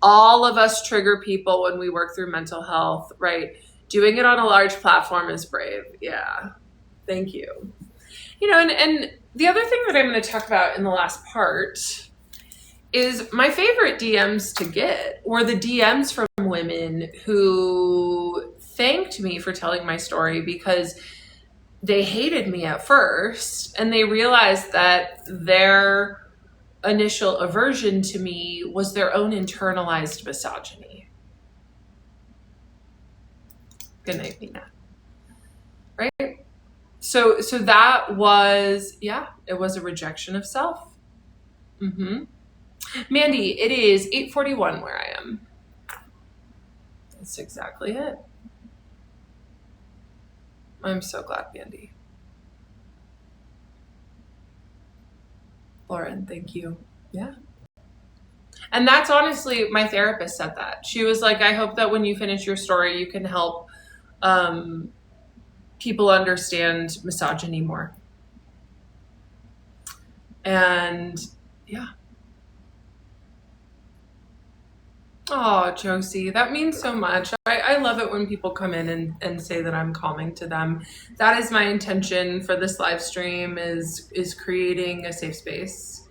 All of us trigger people when we work through mental health, right? Doing it on a large platform is brave. Yeah. Thank you. And the other thing that I'm going to talk about in the last part is my favorite DMs to get, or the DMs from women who thanked me for telling my story because they hated me at first and they realized that their initial aversion to me was their own internalized misogyny. Good night, Nina. Right? So that was, it was a rejection of self. Mm-hmm. Mandy, it is 8:41 where I am. That's exactly it. I'm so glad, Mandy. Lauren, thank you. Yeah. And that's honestly, my therapist said that. She was like, I hope that when you finish your story, you can help people understand misogyny more. And yeah. Oh, Josie, that means so much. I love it when people come in and say that I'm calming to them. That is my intention for this live stream, is creating a safe space.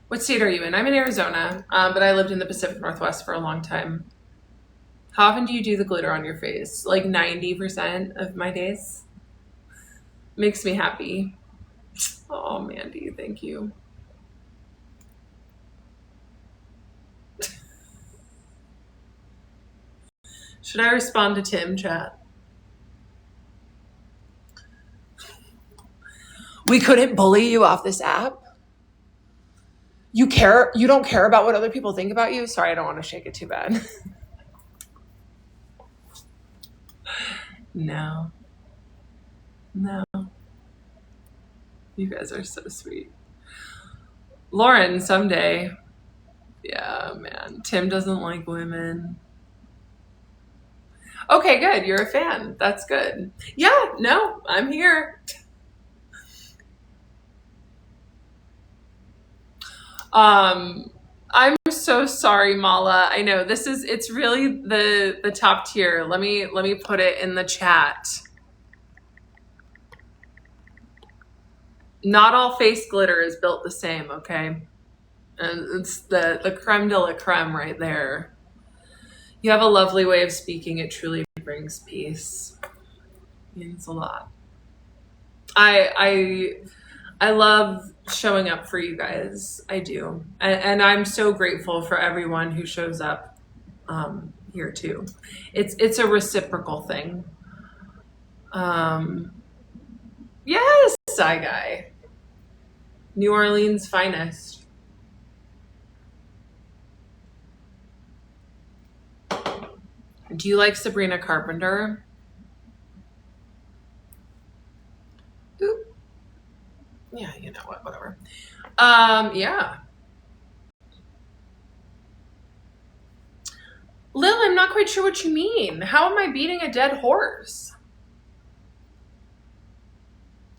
What state are you in? I'm in Arizona, but I lived in the Pacific Northwest for a long time. How often do you do the glitter on your face? Like 90% of my days. Makes me happy. Oh, Mandy, thank you. Should I respond to Tim, chat? We couldn't bully you off this app? You don't care about what other people think about you? Sorry, I don't want to shake it too bad. No. You guys are so sweet. Lauren, someday. Yeah, man. Tim doesn't like women. Okay, good. You're a fan. That's good. Yeah, no, I'm here. I'm so sorry, Mala. I know it's really the top tier. Let me put it in the chat. Not all face glitter is built the same, okay? And it's the creme de la creme right there. You have a lovely way of speaking. It truly brings peace. It means a lot. I love showing up for you guys. I do. And I'm so grateful for everyone who shows up here too. It's a reciprocal thing. Yes, Sci Guy. New Orleans' finest. Do you like Sabrina Carpenter? Ooh. Yeah, you know what, whatever. Yeah. Lil, I'm not quite sure what you mean. How am I beating a dead horse?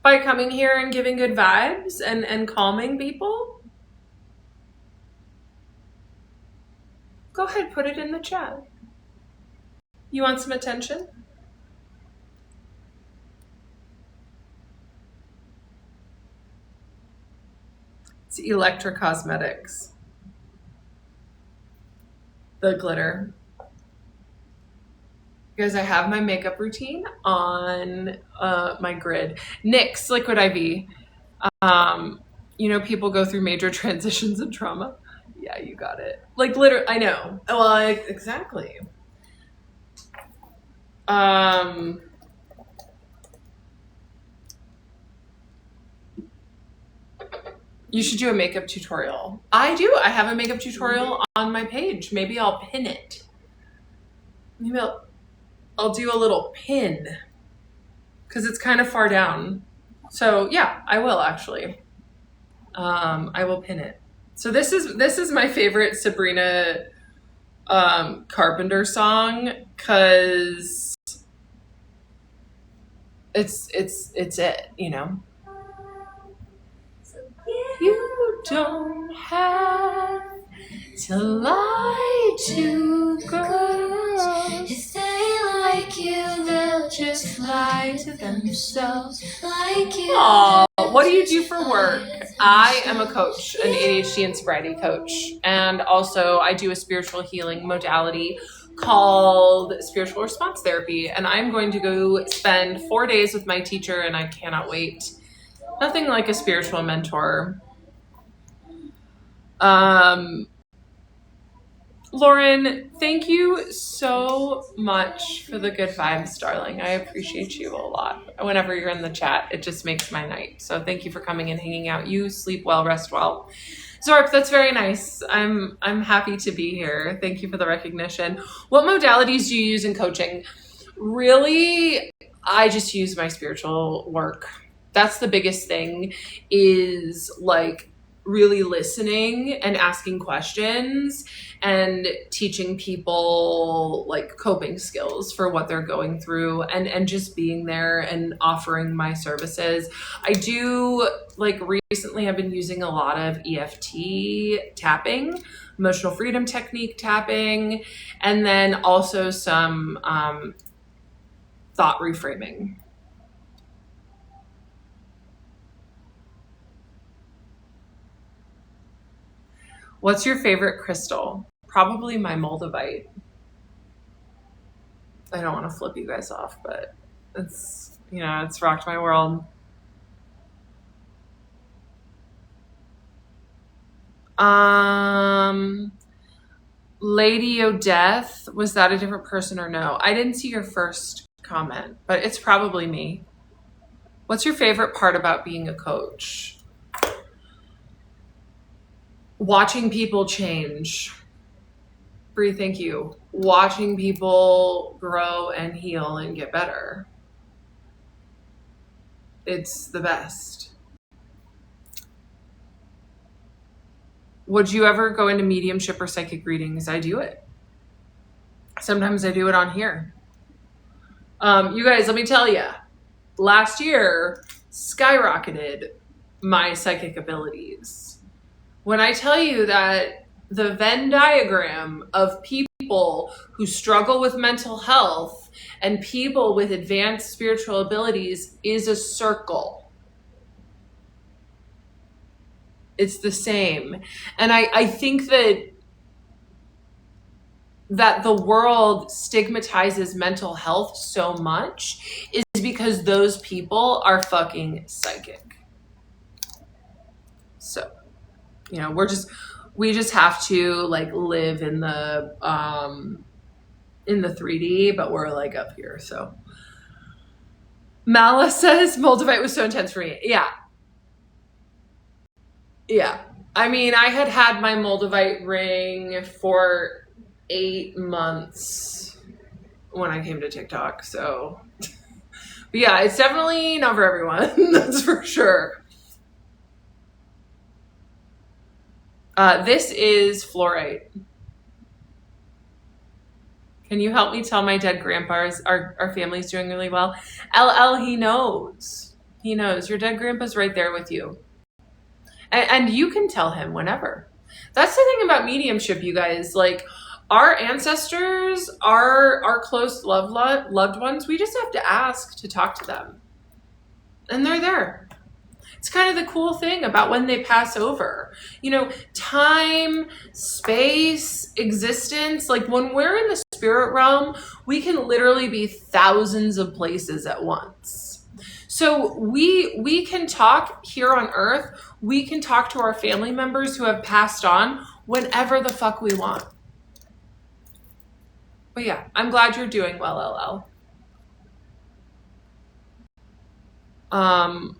By coming here and giving good vibes and calming people? Go ahead, put it in the chat. You want some attention? It's Electra Cosmetics. The glitter. Because I have my makeup routine on my grid. NYX Liquid IV. People go through major transitions and trauma. Yeah, you got it. Like literally, I know. Well, exactly. You should do a makeup tutorial. I do. I have a makeup tutorial on my page. Maybe I'll pin it. Maybe I'll do a little pin because it's kind of far down. So yeah, I will actually. I will pin it. So this is my favorite Sabrina Carpenter song because it's it, you know. You don't have to lie to girls. If they like you, they'll just lie to themselves like you. Aww, what do you do for work? I am a coach, an ADHD and sobriety coach, and also I do a spiritual healing modality called spiritual response therapy, and I'm going to go spend 4 days with my teacher, and I cannot wait. Nothing like a spiritual mentor. Lauren, thank you so much for the good vibes, darling. I appreciate you a lot. Whenever you're in the chat, it just makes my night. So thank you for coming and hanging out. You sleep well, rest well. Zorp, that's very nice. I'm happy to be here. Thank you for the recognition. What modalities do you use in coaching? Really, I just use my spiritual work. That's the biggest thing, is like really listening and asking questions and teaching people like coping skills for what they're going through, and just being there and offering my services. I do, like, recently I've been using a lot of EFT tapping, emotional freedom technique tapping, and then also some thought reframing. What's your favorite crystal? Probably my moldavite. I don't want to flip you guys off, but it's, you know, it's rocked my world. Lady O'Death, was that a different person or no? I didn't see your first comment, but it's probably me. What's your favorite part about being a coach? Watching people change. Bree, thank you. Watching people grow and heal and get better. It's the best. Would you ever go into mediumship or psychic readings? I do it. Sometimes I do it on here. You guys, let me tell you, last year skyrocketed my psychic abilities. When I tell you that the Venn diagram of people who struggle with mental health and people with advanced spiritual abilities is a circle. It's the same. And I think that the world stigmatizes mental health so much is because those people are fucking psychic. So, you know, we just have to like live in the 3D, but we're like up here. So Mala says Moldavite was so intense for me. Yeah. I mean, I had my Moldavite ring for 8 months when I came to TikTok. So, but yeah, it's definitely not for everyone. That's for sure. This is fluorite. Can you help me tell my dead grandpa our family's doing really well? LL, he knows. He knows. Your dead grandpa's right there with you. And you can tell him whenever. That's the thing about mediumship, you guys. Like, our ancestors, our close loved ones, we just have to ask to talk to them. And they're there. It's kind of the cool thing about when they pass over. You know, time, space, existence. Like, when we're in the spirit realm, we can literally be thousands of places at once. So we can talk here on Earth. We can talk to our family members who have passed on whenever the fuck we want. But yeah, I'm glad you're doing well, LL.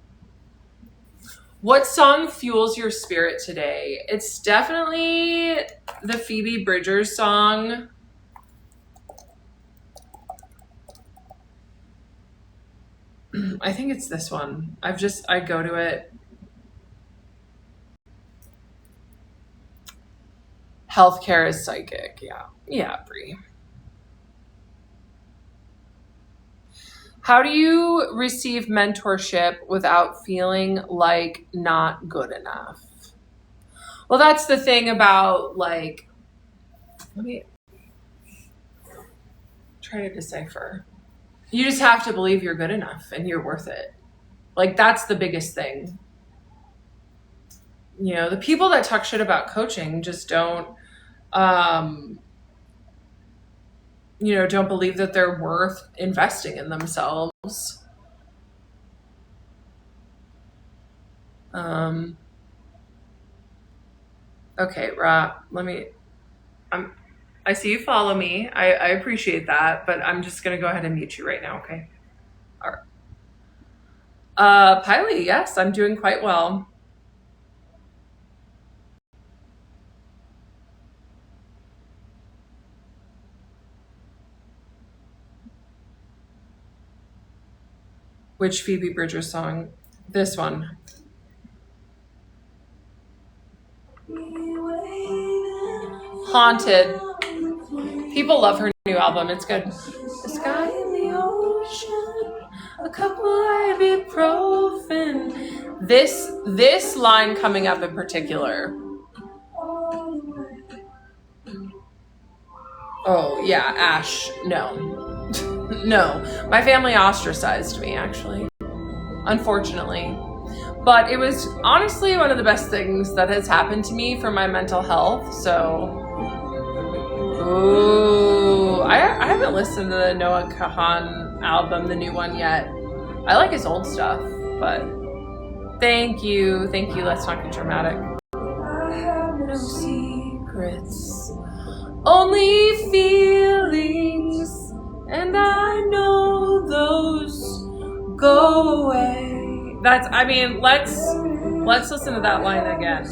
What song fuels your spirit today? It's definitely the Phoebe Bridgers song. I think it's this one. I go to it. Healthcare is psychic. Yeah, Bree. How do you receive mentorship without feeling like not good enough? Well, that's the thing about, like, let me try to decipher. You just have to believe you're good enough and you're worth it. Like, that's the biggest thing. You know, the people that talk shit about coaching just don't, don't believe that they're worth investing in themselves. Okay, Ra, I see you follow me. I appreciate that, but I'm just going to go ahead and mute you right now, okay? All right. Piley, yes, I'm doing quite well. Which Phoebe Bridgers song? This one. Haunted. People love her new album. It's good. The sky and the ocean, a couple ibuprofen. This line coming up in particular. Oh yeah, Ash. No. No. My family ostracized me, actually. Unfortunately. But it was honestly one of the best things that has happened to me for my mental health. So, ooh, I have haven't listened to the Noah Kahan album, the new one, yet. I like his old stuff, but thank you. Let's not get dramatic. I have no secrets, only feelings, and I know those go away. Let's listen to that line again.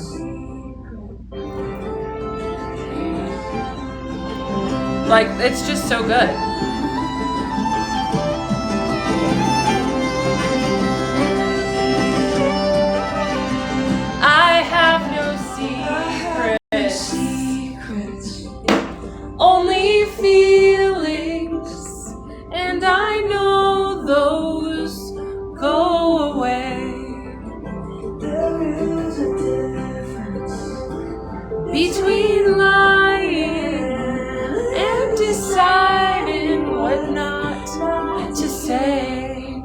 Like, it's just so good. I have no secrets, only feelings, and I know those go away. There is a difference between lying and deciding what not to say.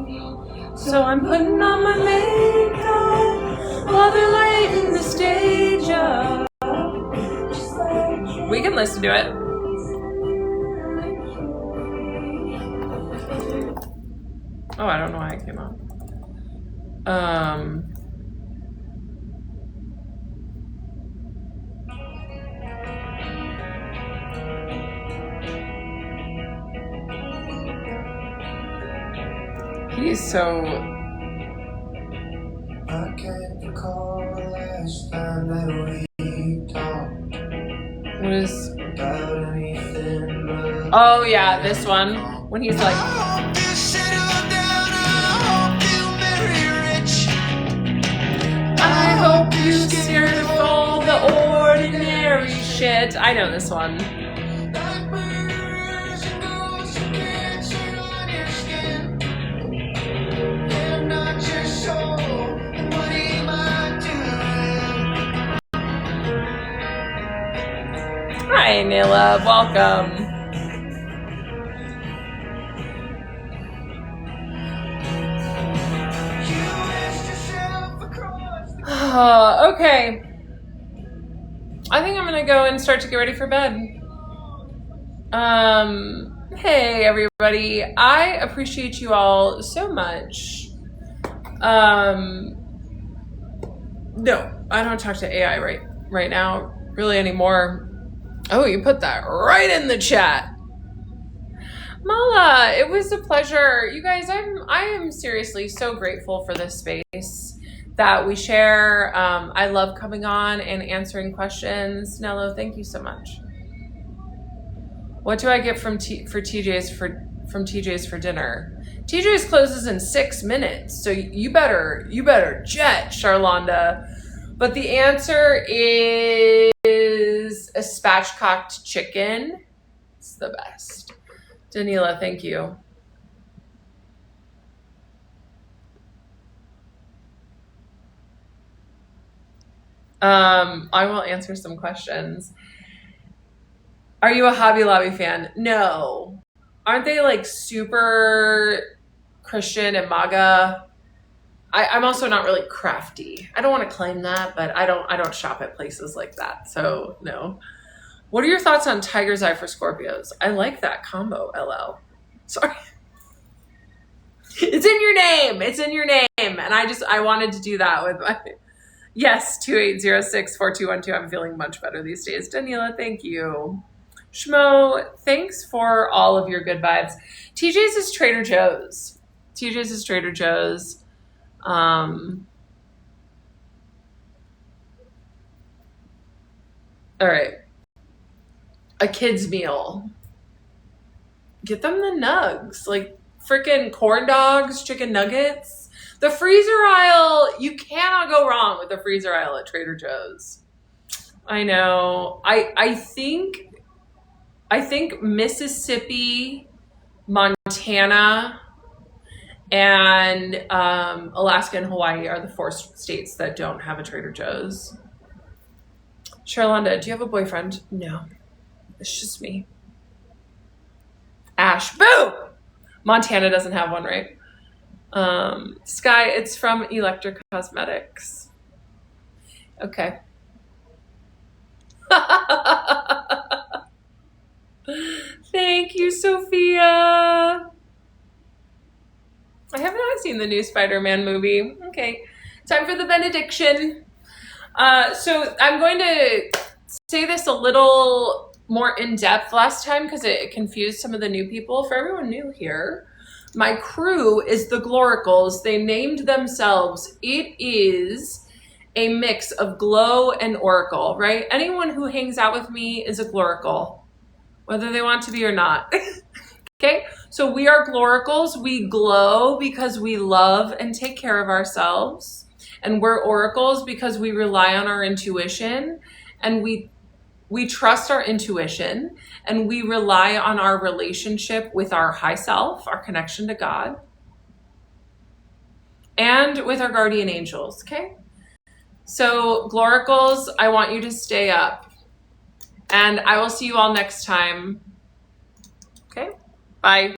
So I'm putting on my makeup while they're lighting the stage up. We can listen to it. Oh, I don't know why it came up. He's so... I can't recall the last time that we talked. What is... About anything but... Oh yeah, this one. When he's like... I hope you scared of all the ordinary shit. I know this one. Hi, Nila. Welcome. Okay. I think I'm gonna go and start to get ready for bed. Hey everybody. I appreciate you all so much. No, I don't talk to AI right now really anymore. Oh, you put that right in the chat. Mala, it was a pleasure. You guys, I am seriously so grateful for this space that we share. I love coming on and answering questions. Nello, thank you so much. What do I get from TJ's for dinner? TJ's closes in 6 minutes, so you better jet, Charlonda. But the answer is a spatchcocked chicken. It's the best. Danila, thank you. I will answer some questions. Are you a Hobby Lobby fan? No. Aren't they like super Christian and MAGA? I'm also not really crafty. I don't want to claim that, but I don't shop at places like that. So no. What are your thoughts on Tiger's Eye for Scorpios? I like that combo, LL. Sorry. It's in your name. It's in your name. And I wanted to do that with my... Yes, 2806-4212. I'm feeling much better these days. Daniela, thank you. Shmo, thanks for all of your good vibes. TJ's is Trader Joe's. TJ's is Trader Joe's. All right. A kid's meal. Get them the nugs. Like freaking corn dogs, chicken nuggets. The freezer aisle, you cannot go wrong with the freezer aisle at Trader Joe's. I know. I think Mississippi, Montana, and Alaska and Hawaii are the 4 states that don't have a Trader Joe's. Charlonda, do you have a boyfriend? No. It's just me. Ash, boo! Montana doesn't have one, right? Sky, it's from Electric Cosmetics. Okay. Thank you, Sophia. I have not seen the new Spider-Man movie. Okay, time for the benediction. So I'm going to say this a little more in depth last time because it confused some of the new people. For everyone new here, my crew is the Gloricals. They named themselves. It is a mix of glow and oracle, right? Anyone who hangs out with me is a Glorical, whether they want to be or not. Okay, so we are Gloricals. We glow because we love and take care of ourselves. And we're oracles because we rely on our intuition, and we trust our intuition, and we rely on our relationship with our high self, our connection to God, and with our guardian angels, okay? So Gloricals, I want you to stay up, and I will see you all next time. Okay, bye.